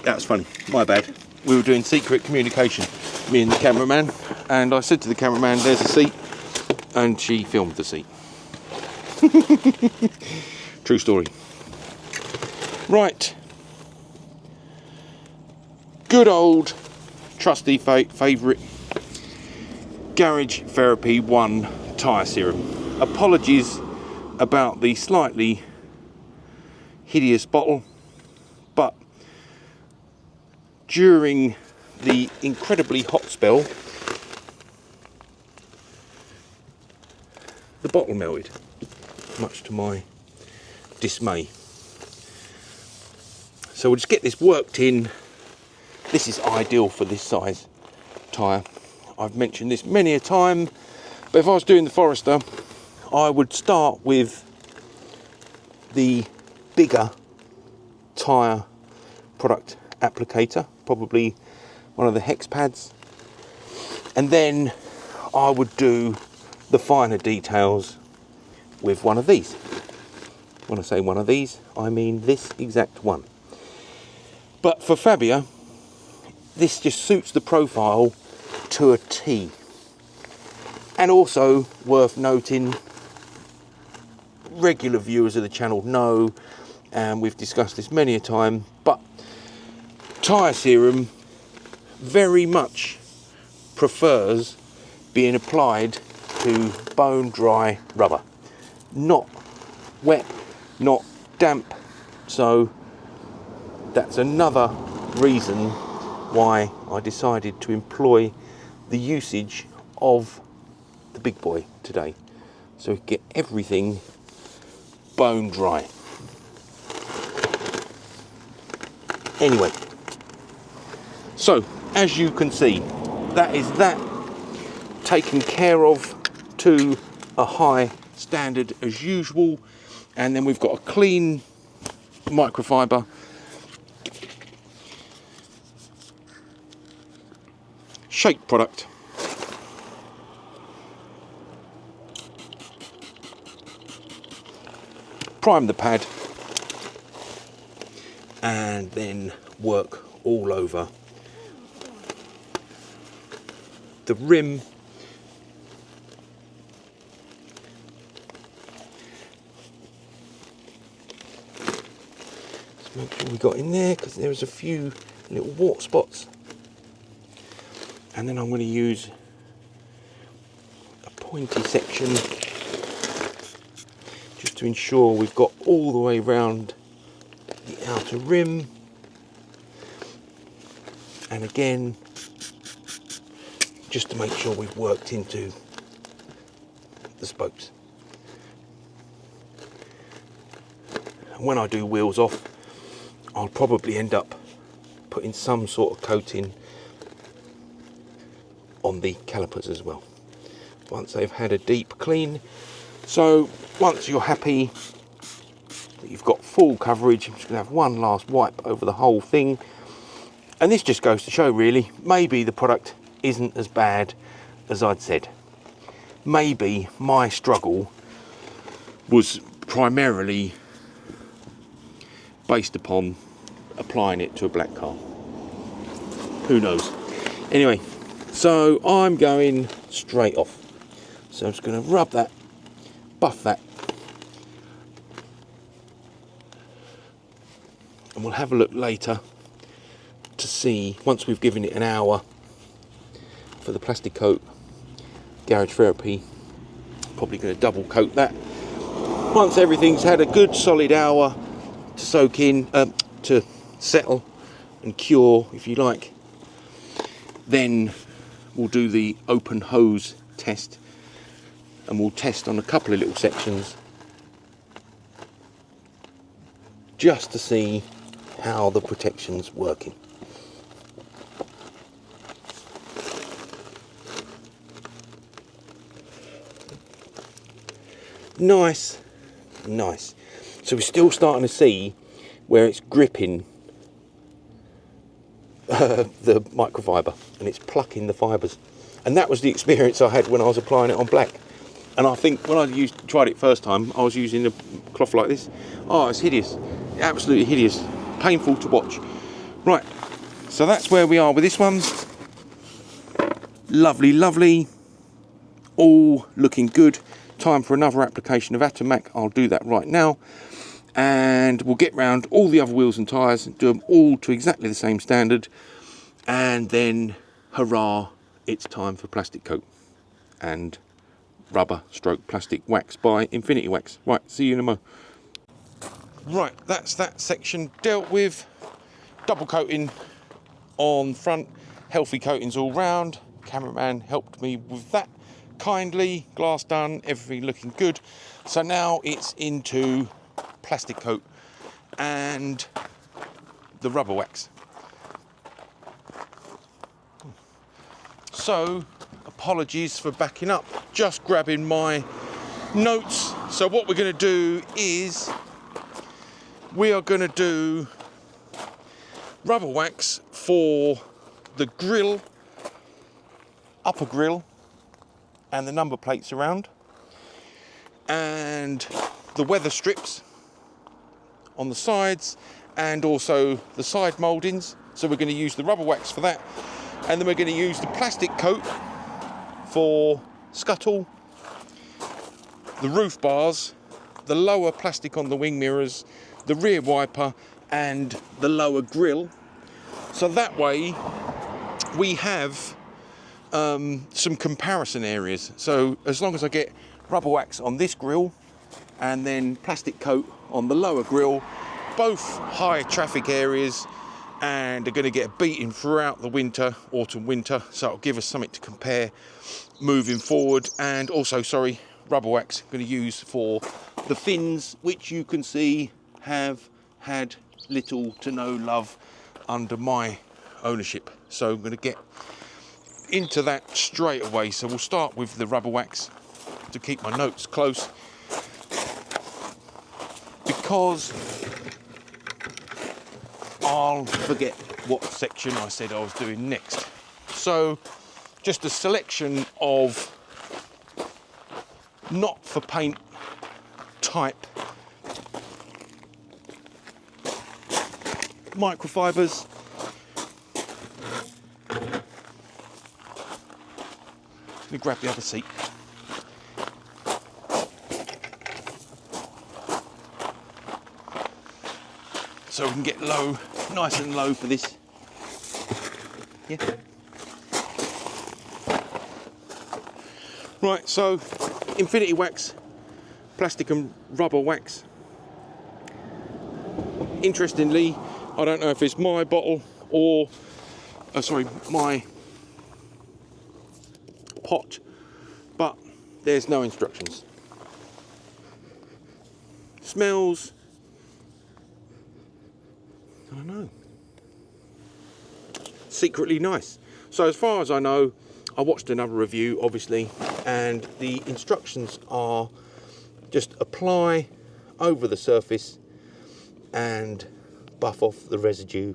That's funny. My bad. We were doing secret communication, me and the cameraman, and I said to the cameraman, there's a seat, and she filmed the seat. True story. Right. Good old trusty favourite Garage Therapy 1 tyre serum. Apologies about the slightly hideous bottle, but during the incredibly hot spell the bottle melted, much to my dismay. So we'll just get this worked in. This is ideal for this size tyre. I've mentioned this many a time, but if I was doing the Forester, I would start with the bigger tyre product applicator, probably one of the hex pads, and then I would do the finer details with one of these. When I say one of these, I mean this exact one. But for Fabia, this just suits the profile to a T. And also worth noting, regular viewers of the channel know, and we've discussed this many a time, but tyre serum very much prefers being applied to bone dry rubber, not wet, not damp. So that's another reason why I decided to employ the usage of the big boy today, so we get everything bone dry. Anyway, so as you can see, that is that taken care of to a high standard as usual. And then we've got a clean microfiber shake product. Prime the pad and then work all over the rim. Let's make sure we got in there, because there's a few little wart spots. And then I'm going to use a pointy section just to ensure we've got all the way round the outer rim. And again, just to make sure we've worked into the spokes. And when I do wheels off, I'll probably end up putting some sort of coating on the calipers as well, once they've had a deep clean. So once you're happy that you've got full coverage, I'm just going to have one last wipe over the whole thing. And this just goes to show, really, maybe the product isn't as bad as I'd said. Maybe my struggle was primarily based upon applying it to a black car. Who knows? Anyway, so I'm going straight off. So I'm just going to rub that, buff that, and we'll have a look later to see, once we've given it an hour for the plastic coat, garage therapy. Probably going to double coat that. Once everything's had a good solid hour to soak in, to settle and cure, if you like, then we'll do the open hose test, and we'll test on a couple of little sections just to see how the protection's working. Nice, nice. So we're still starting to see where it's gripping the microfiber, and it's plucking the fibres. And that was the experience I had when I was applying it on black. And I think when I tried it first time, I was using a cloth like this. Oh, it's hideous, absolutely hideous, painful to watch. Right, so that's where we are with this one. Lovely, lovely, all looking good. Time for another application of Atomac. I'll do that right now, and we'll get round all the other wheels and tyres and do them all to exactly the same standard, and then hurrah, it's time for plastic coat and rubber stroke plastic wax by Infinity Wax. Right, see you in a mo. Right, that's that section dealt with. Double coating on front, healthy coatings all round. Cameraman helped me with that kindly, glass done, everything looking good. So now it's into plastic coat and the rubber wax. So apologies for backing up, just grabbing my notes. So what we're going to do is we are going to do rubber wax for the grill, upper grill, and the number plates around, and the weather strips on the sides, and also the side mouldings. So we're going to use the rubber wax for that, and then we're going to use the plastic coat for scuttle, the roof bars, the lower plastic on the wing mirrors, the rear wiper, and the lower grille. So that way we have some comparison areas. So as long as I get rubber wax on this grille and then plastic coat on the lower grille, both high traffic areas, and are going to get a beating throughout the winter, autumn winter, so it'll give us something to compare moving forward. And also, sorry, rubber wax I'm going to use for the fins, which you can see have had little to no love under my ownership. So I'm going to get into that straight away. So we'll start with the rubber wax to keep my notes close, because I'll forget what section I said I was doing next. So just a selection of not for paint type microfibers. Let me grab the other seat. So we can get low, nice and low for this. Yeah. Right, so infinity wax, plastic and rubber wax. Interestingly, I don't know if it's my bottle or, my pot, but there's no instructions. Smells, I don't know, secretly nice. So as far as I know, I watched another review obviously, and the instructions are just apply over the surface and buff off the residue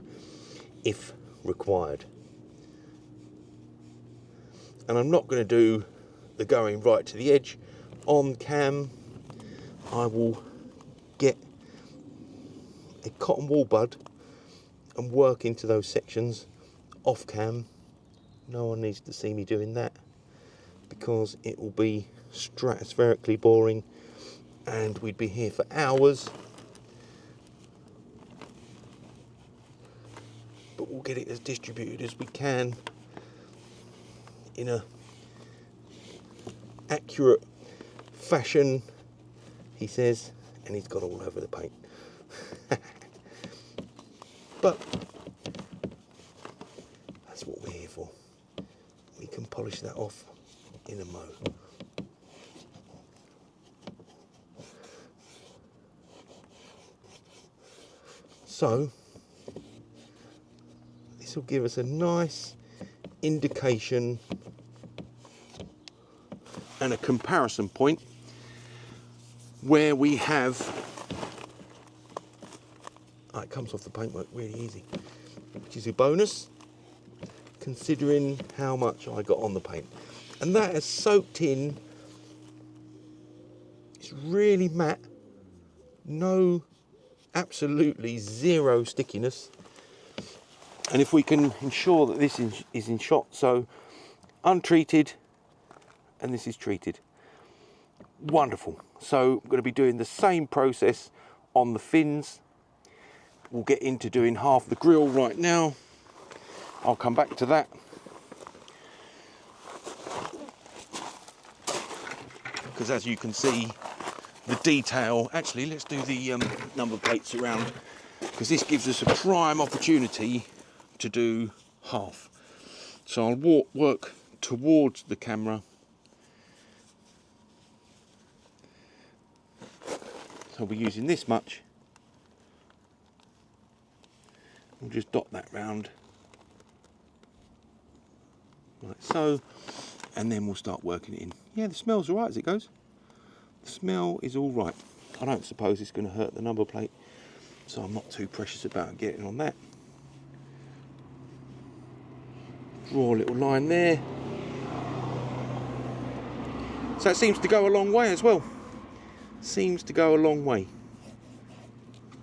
if required. And I'm not going to do the going right to the edge on cam. I will get a cotton wool bud and work into those sections off cam. No one needs to see me doing that, because it will be stratospherically boring and we'd be here for hours. But we'll get it as distributed as we can in a accurate fashion, he says, and he's got all over the paint. But that's what we're here for. We can polish that off in a mo. So this will give us a nice indication and a comparison point where we have, it comes off the paintwork really easy, which is a bonus considering how much I got on the paint. And that has soaked in. It's really matte, no, absolutely zero stickiness. And if we can ensure that this is in shot, so untreated and this is treated, wonderful. So I'm going to be doing the same process on the fins. We'll get into doing half the grill right now. I'll come back to that. Because as you can see, the detail, actually let's do the number plates around, because this gives us a prime opportunity to do half. So I'll work towards the camera So we're using this much. We'll just dot that round like so, and then we'll start working it in. Yeah, the smell's all right as it goes. The smell is all right. I don't suppose it's going to hurt the number plate, so I'm not too precious about getting on that. Draw a little line there. So it seems to go a long way as well. Seems to go a long way.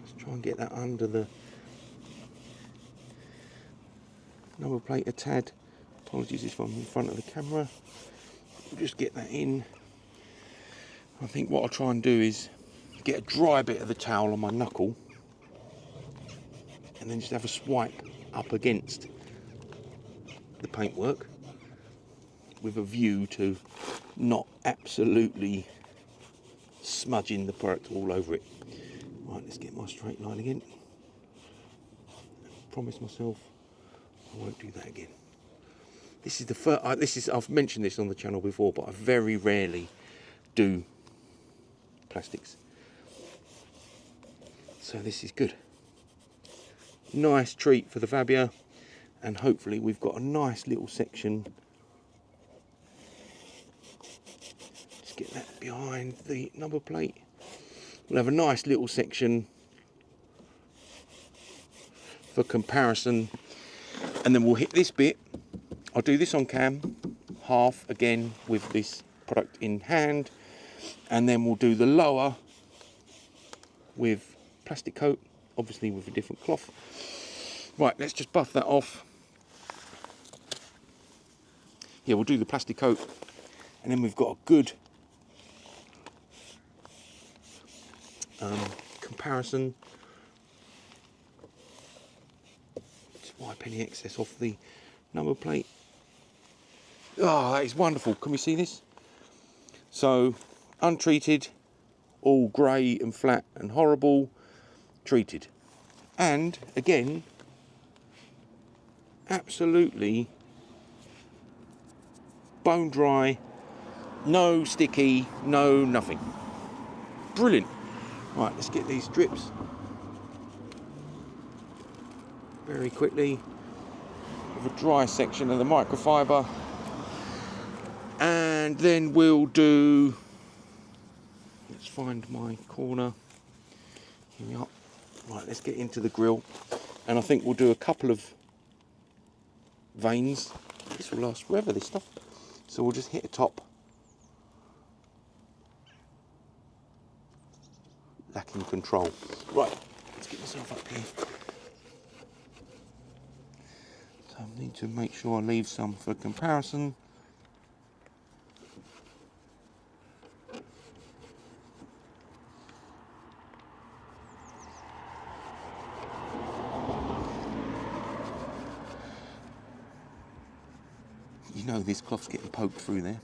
Let's try and get that under the number plate a tad. Apologies if I'm in front of the camera. We'll just get that in. I think what I'll try and do is get a dry bit of the towel on my knuckle and then just have a swipe up against the paintwork with a view to not absolutely smudging the product all over it. Right, let's get my straight line again. Promise myself I won't do that again. This is the first. I've mentioned this on the channel before, but I very rarely do plastics. So this is good. Nice treat for the Fabia, and hopefully we've got a nice little section. Just get that behind the number plate. We'll have a nice little section for comparison, and then we'll hit this bit. I'll do this on cam, half again with this product in hand, and then we'll do the lower with plastic coat, obviously with a different cloth. Right, let's just buff that off. Yeah, we'll do the plastic coat, and then we've got a good comparison. Just wipe any excess off the number plate. Oh, that is wonderful. Can we see this? So, untreated, all grey and flat and horrible, treated. And, again, absolutely bone dry, no sticky, no nothing. Brilliant. Right, let's get these strips very quickly with a dry section of the microfiber. And then we'll do, let's find my corner. Here we are. Right, let's get into the grill. And I think we'll do a couple of veins. This will last forever, this stuff. So we'll just hit a top. Lacking control. Right, let's get myself up here. So I need to make sure I leave some for comparison. You know this cloth's getting poked through there.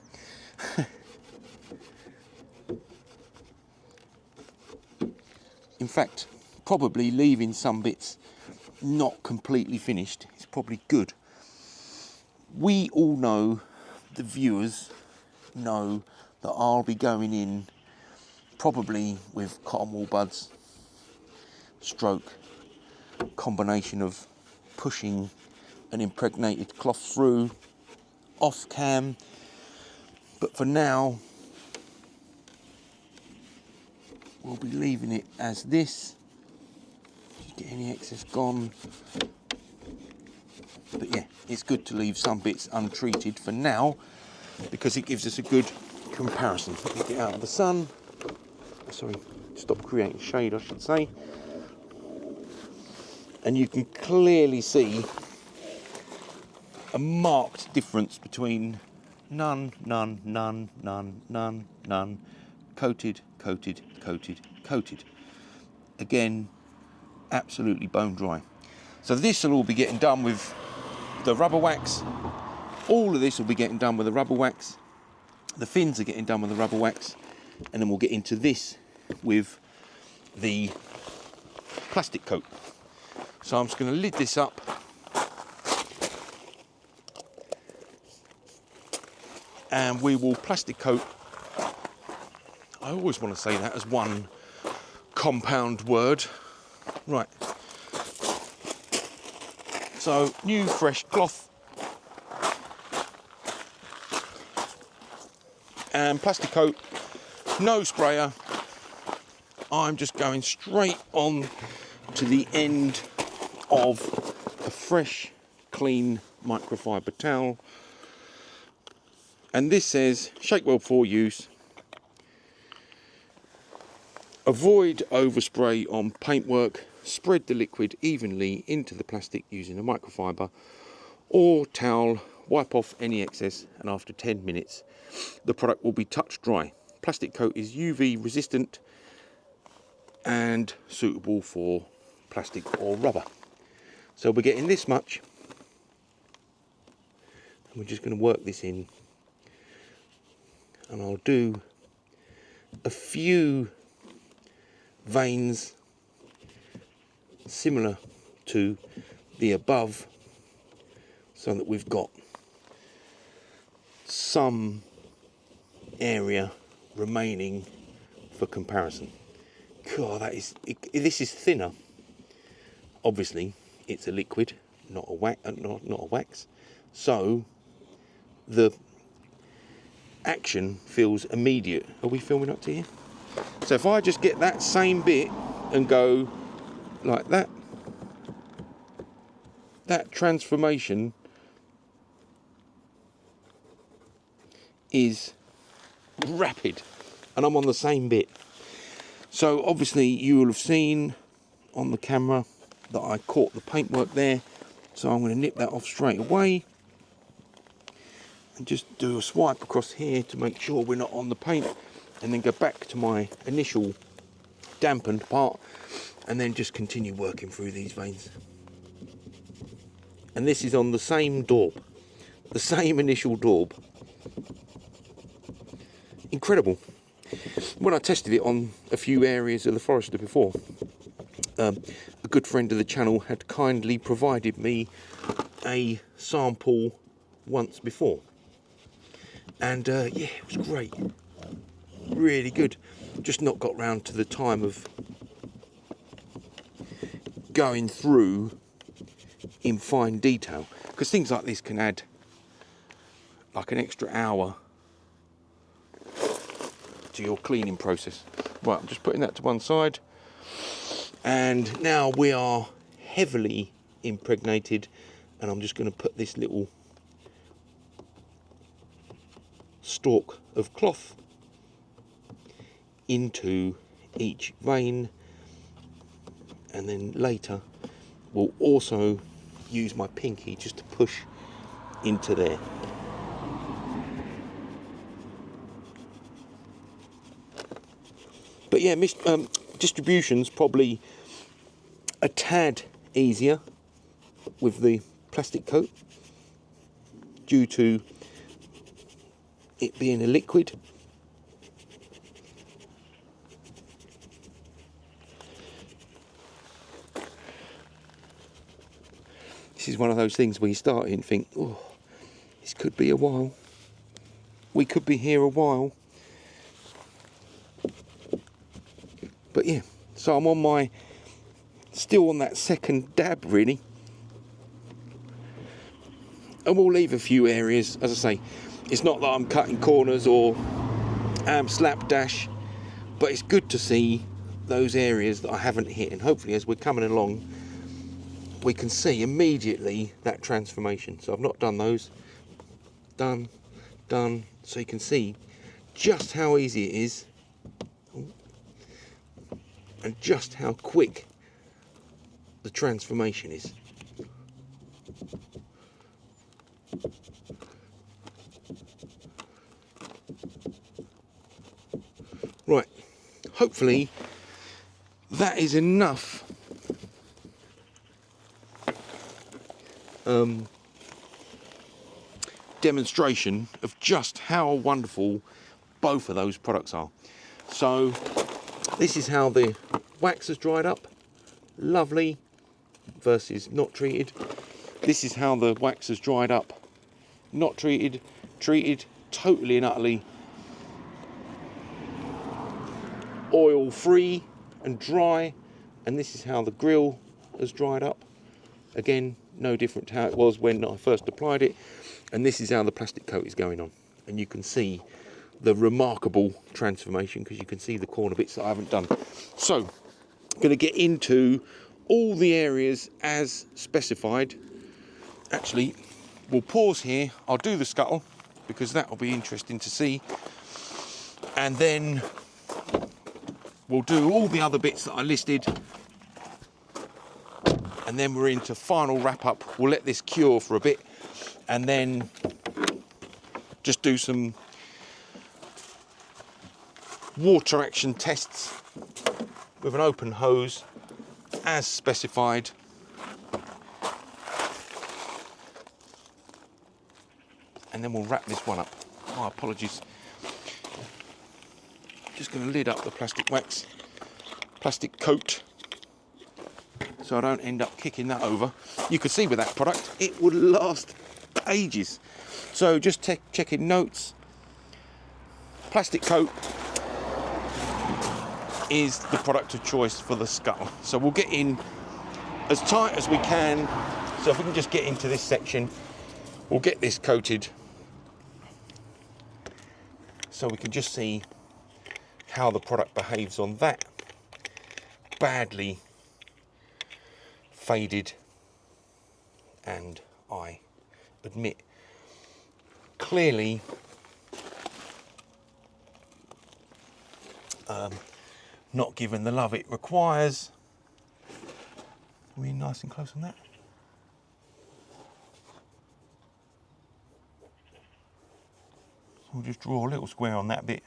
In fact, probably leaving some bits not completely finished is probably good. We all know, the viewers know, that I'll be going in probably with cotton wool buds, stroke, combination of pushing an impregnated cloth through, off cam, but for now we'll be leaving it as this. Just get any excess gone. But yeah, it's good to leave some bits untreated for now because it gives us a good comparison. Let me get out of the sun. Sorry, stop creating shade, I should say. And you can clearly see a marked difference between none, none, none, none, none, none, coated, coated, coated, coated. Again, absolutely bone dry. So this will all be getting done with the rubber wax. All of this will be getting done with the rubber wax. The fins are getting done with the rubber wax. And then we'll get into this with the plastic coat. So I'm just going to lid this up. And we will plastic coat. I always want to say that as one compound word. Right. So, new fresh cloth. And plastic coat, no sprayer. I'm just going straight on to the end of a fresh, clean microfiber towel. And this says, shake well before use. Avoid overspray on paintwork. Spread the liquid evenly into the plastic using a microfiber or towel. Wipe off any excess, and after 10 minutes, the product will be touch dry. Plastic coat is UV resistant and suitable for plastic or rubber. So we're getting this much, and we're just going to work this in, and I'll do a few veins similar to the above, so that we've got some area remaining for comparison. God, this is thinner. Obviously, it's a liquid, not a wax. So the action feels immediate. Are we filming up to here? So if I just get that same bit and go like that, that transformation is rapid, and I'm on the same bit. So obviously you will have seen on the camera that I caught the paintwork there, so I'm going to nip that off straight away and just do a swipe across here to make sure we're not on the paint, and then go back to my initial dampened part and then just continue working through these veins. And this is on the same daub, the same initial daub. Incredible. When I tested it on a few areas of the Forester before, a good friend of the channel had kindly provided me a sample once before, and yeah, it was great, really good. Just not got round to the time of going through in fine detail, because things like this can add like an extra hour to your cleaning process. Right, I'm just putting that to one side, and now we are heavily impregnated, and I'm just going to put this little stalk of cloth into each vein, and then later we'll also use my pinky just to push into there. But yeah, distribution's probably a tad easier with the plastic coat due to it being a liquid. This is one of those things where you start and think, oh, this could be a while. We could be here a while. But yeah, so I'm still on that second dab really. And we'll leave a few areas, as I say, it's not that I'm cutting corners or slapdash, but it's good to see those areas that I haven't hit, and hopefully as we're coming along, we can see immediately that transformation. So I've not done those, done, so you can see just how easy it is. And just how quick the transformation is. Right, hopefully that is enough demonstration of just how wonderful both of those products are. So this is how the wax has dried up, lovely, versus not treated. This is how the wax has dried up, not treated, treated, totally and utterly oil free, and dry, and this is how the grille has dried up. Again, no different to how it was when I first applied it, and this is how the plastic coat is going on. And you can see the remarkable transformation, because you can see the corner bits that I haven't done. So I'm going to get into all the areas as specified. Actually, we'll pause here. I'll do the scuttle because that will be interesting to see, and then we'll do all the other bits that I listed, and then we're into final wrap up. We'll let this cure for a bit and then just do some water action tests with an open hose as specified. And then we'll wrap this one up. My apologies. Just going to lid up the plastic coat, so I don't end up kicking that over. You can see with that product, it would last ages. So just checking notes. Plastic coat is the product of choice for the scuttle. So we'll get in as tight as we can. So if we can just get into this section, we'll get this coated so we can just see how the product behaves on that badly faded, and I admit clearly not given the love it requires. Are we nice and close on that? So we'll just draw a little square on that bit.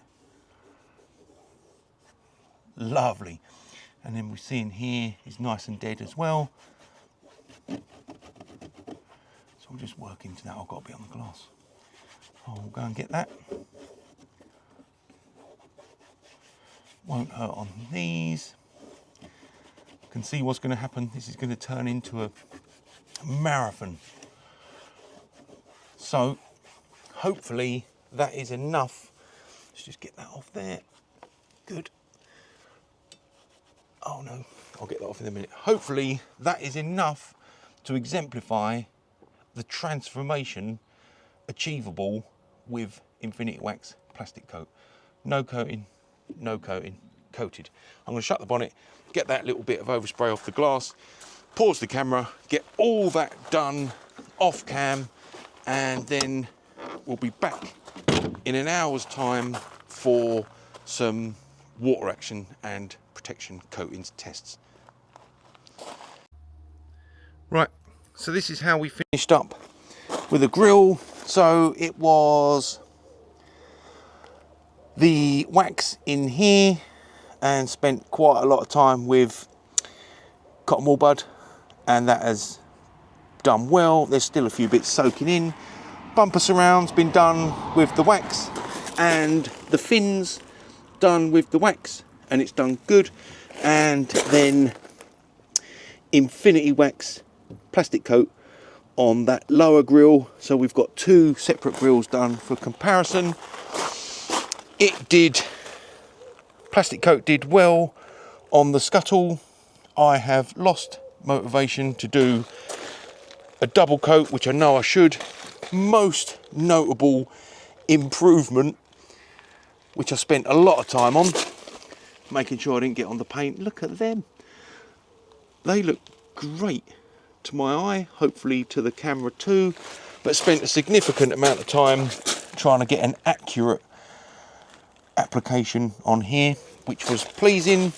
Lovely. And then we see in here is nice and dead as well. So we'll just work into that. I've got a bit on the glass. I'll go and get that. Won't hurt on these. You can see what's going to happen. This is going to turn into a marathon. So hopefully that is enough. Let's just get that off there. Good. Oh no, I'll get that off in a minute. Hopefully that is enough to exemplify the transformation achievable with Infinity Wax plastic coat. No coating, no coating, coated. I'm going to shut the bonnet, get that little bit of overspray off the glass, pause the camera, get all that done off cam, and then we'll be back in an hour's time for some water action and protection coatings tests. Right, so this is how we finished up with the grill. So it was the wax in here, and spent quite a lot of time with cotton wool bud, and that has done well. There's still a few bits soaking in. Bumper surround's been done with the wax, and the fins done with the wax, and it's done good. And then Infinity Wax plastic coat on that lower grill. So we've got two separate grills done for comparison. Plastic coat did well on the scuttle. I have lost motivation to do a double coat, which I know I should. Most notable improvement, which I spent a lot of time on, making sure I didn't get on the paint. Look at them. They look great to my eye, hopefully to the camera too, but spent a significant amount of time trying to get an accurate application on here, which was pleasing.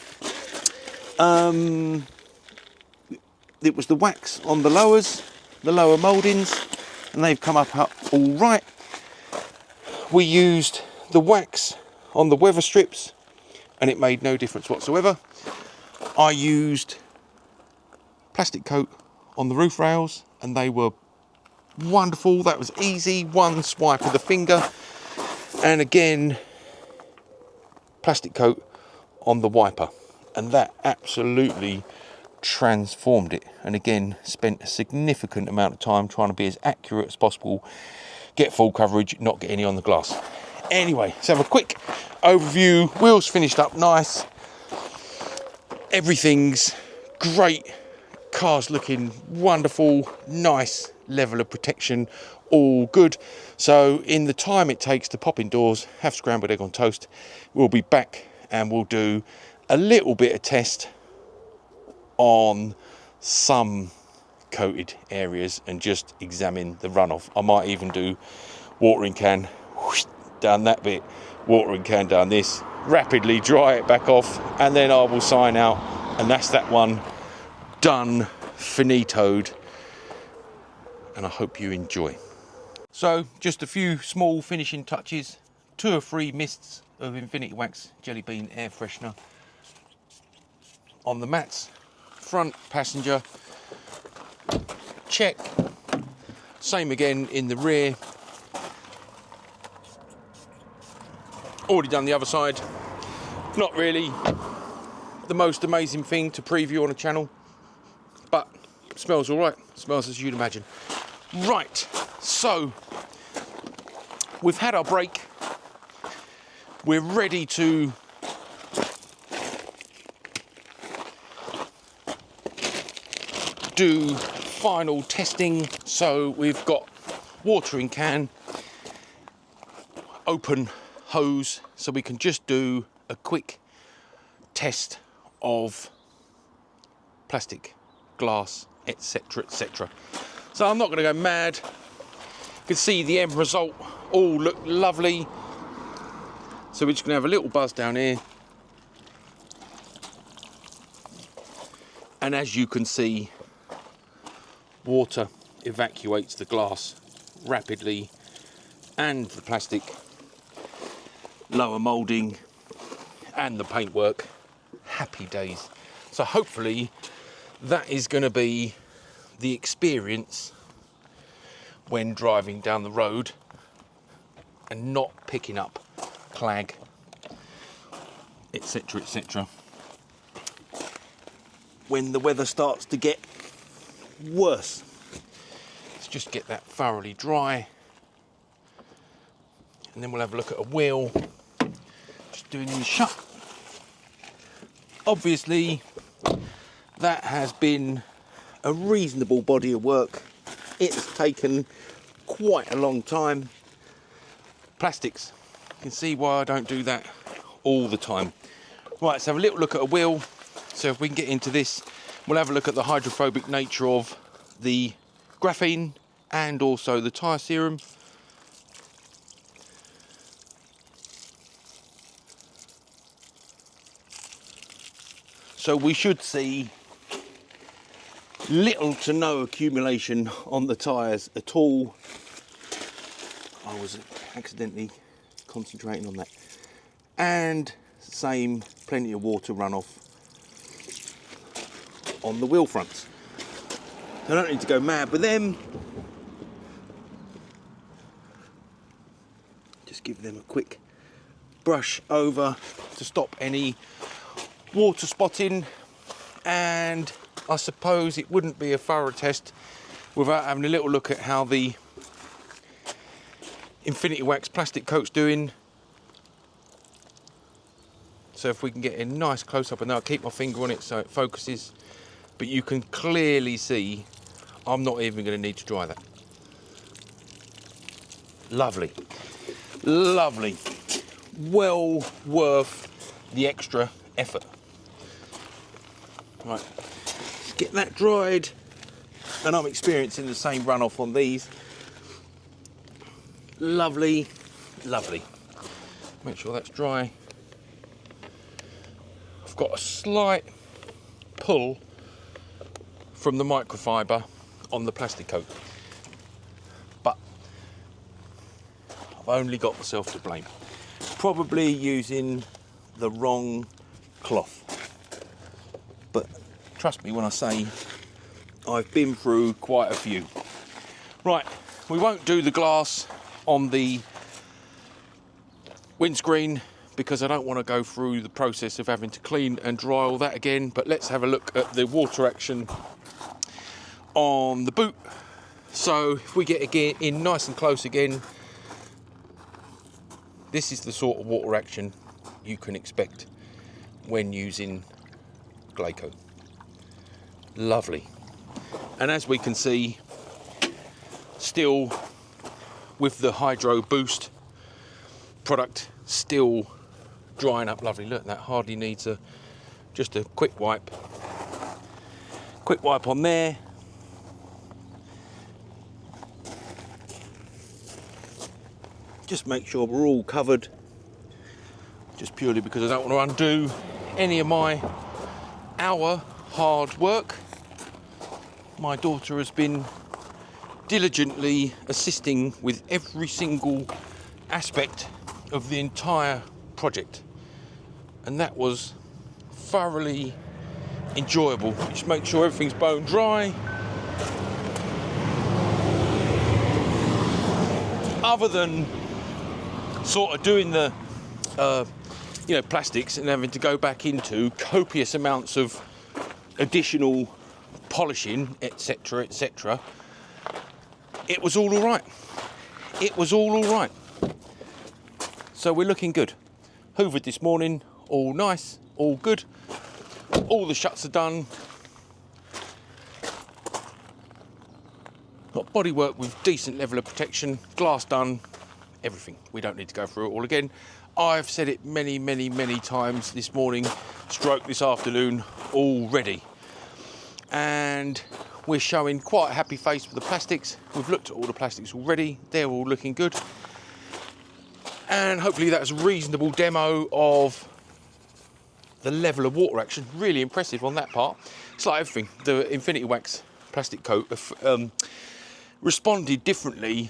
It was the wax on the lowers, the lower mouldings, and they've come up all right. We used the wax on the weather strips, and it made no difference whatsoever. I used plastic coat on the roof rails, and they were wonderful. That was easy, one swipe of the finger. And again, plastic coat on the wiper, and that absolutely transformed it. And again, spent a significant amount of time trying to be as accurate as possible, get full coverage, not get any on the glass. Anyway, let's have a quick overview. Wheels finished up nice. everything's great. Car's looking wonderful, nice level of protection, all good. So in the time it takes to pop indoors, have scrambled egg on toast, we'll be back and we'll do a little bit of test on some coated areas and just examine the runoff. I might even do watering can down that bit, watering can down this, rapidly dry it back off, and then I will sign out, and that's that one done, finitoed, and I hope you enjoy. So just a few small finishing touches, 2 or 3 mists of Infinity Wax Jelly Bean air freshener on the mats, front passenger, check, same again in the rear. Already done the other side. Not really the most amazing thing to preview on a channel, but smells all right. Smells as you'd imagine. Right, so we've had our break. We're ready to do final testing. So we've got watering can, open hose, so we can just do a quick test of plastic, glass, etc, etc. So I'm not going to go mad. You can see the end result all look lovely. So we're just going to have a little buzz down here, and as you can see, water evacuates the glass rapidly and the plastic, lower moulding and the paintwork. Happy days. So hopefully that is going to be the experience when driving down the road and not picking up clag, etc, etc, when the weather starts to get worse. Let's just get that thoroughly dry, and then we'll have a look at a wheel. Just doing these shut. Obviously that has been a reasonable body of work. It's taken quite a long time. Plastics, you can see why I don't do that all the time. Right, let's have a little look at a wheel. So if we can get into this, we'll have a look at the hydrophobic nature of the graphene and also the tyre serum. So we should see little to no accumulation on the tyres at all. I was accidentally concentrating on that. And same, plenty of water runoff on the wheel fronts. I don't need to go mad with them. Just give them a quick brush over to stop any water spotting, and I suppose it wouldn't be a thorough test without having a little look at how the Infinity Wax plastic coat's doing. So if we can get a nice close up, and I'll keep my finger on it so it focuses, but you can clearly see I'm not even going to need to dry that. Lovely, lovely, well worth the extra effort. Right, let's get that dried, and I'm experiencing the same runoff on these. Lovely, lovely. Make sure that's dry. I've got a slight pull from the microfiber on the plastic coat, but I've only got myself to blame. Probably using the wrong cloth, but trust me when I say I've been through quite a few. Right, we won't do the glass on the windscreen because I don't want to go through the process of having to clean and dry all that again, but let's have a look at the water action on the boot. So if we get again in nice and close again, this is the sort of water action you can expect when using Glaco. Lovely. And as we can see, still with the Hydro Boost product, still drying up lovely. Look, that hardly needs just a quick wipe. Quick wipe on there. Just make sure we're all covered, just purely because I don't want to undo any of our hard work. My daughter has been diligently assisting with every single aspect of the entire project, and that was thoroughly enjoyable. Just make sure everything's bone dry. Other than sort of doing the plastics and having to go back into copious amounts of additional polishing, etc, etc, it was all right. It was all right. So we're looking good. Hoovered this morning, all nice, all good. All the shuts are done. Got bodywork with decent level of protection, glass done, everything. We don't need to go through it all again. I've said it many, many, many times this morning, stroke this afternoon already. And we're showing quite a happy face with the plastics. We've looked at all the plastics already. They're all looking good. And hopefully that's a reasonable demo of the level of water action. Really impressive on that part. It's like everything. The Infinity Wax plastic coat responded differently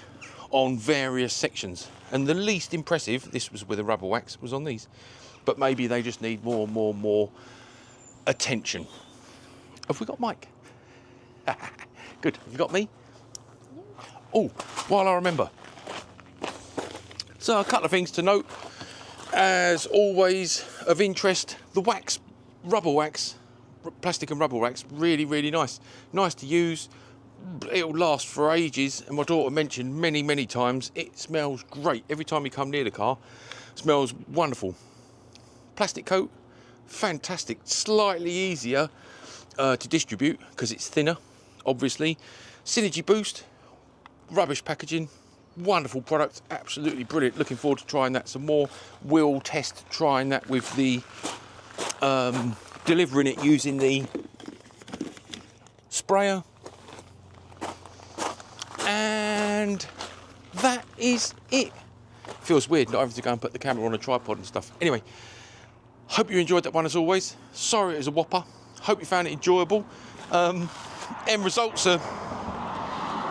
on various sections. And the least impressive, this was with a rubber wax, was on these. But maybe they just need more attention. Have we got Mike? Good. Have you got me? Oh, while I remember. So a couple of things to note. As always, of interest, the wax, rubber wax, plastic and rubber wax, really, really nice. Nice to use. It'll last for ages. And my daughter mentioned many, many times, it smells great. Every time you come near the car, it smells wonderful. Plastic coat, fantastic. Slightly easier to distribute because it's thinner, obviously. Synergy Boost, rubbish packaging. Wonderful product, absolutely brilliant. Looking forward to trying that some more. We'll test trying that with the delivering it using the sprayer. And that is it. Feels weird not having to go and put the camera on a tripod and stuff. Anyway, hope you enjoyed that one as always. Sorry it was a whopper. Hope you found it enjoyable. End results are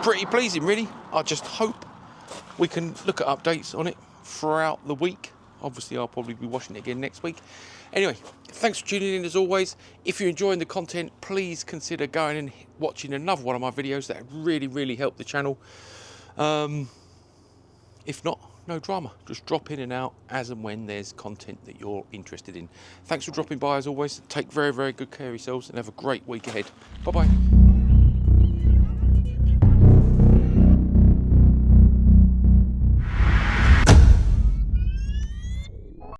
pretty pleasing, really. I just hope we can look at updates on it throughout the week. Obviously, I'll probably be washing it again next week. Anyway, thanks for tuning in as always. If you're enjoying the content, please consider going and watching another one of my videos. That would really, really help the channel. If not, no drama. Just drop in and out as and when there's content that you're interested in. Thanks for dropping by as always. Take very, very good care of yourselves and have a great week ahead. Bye-bye.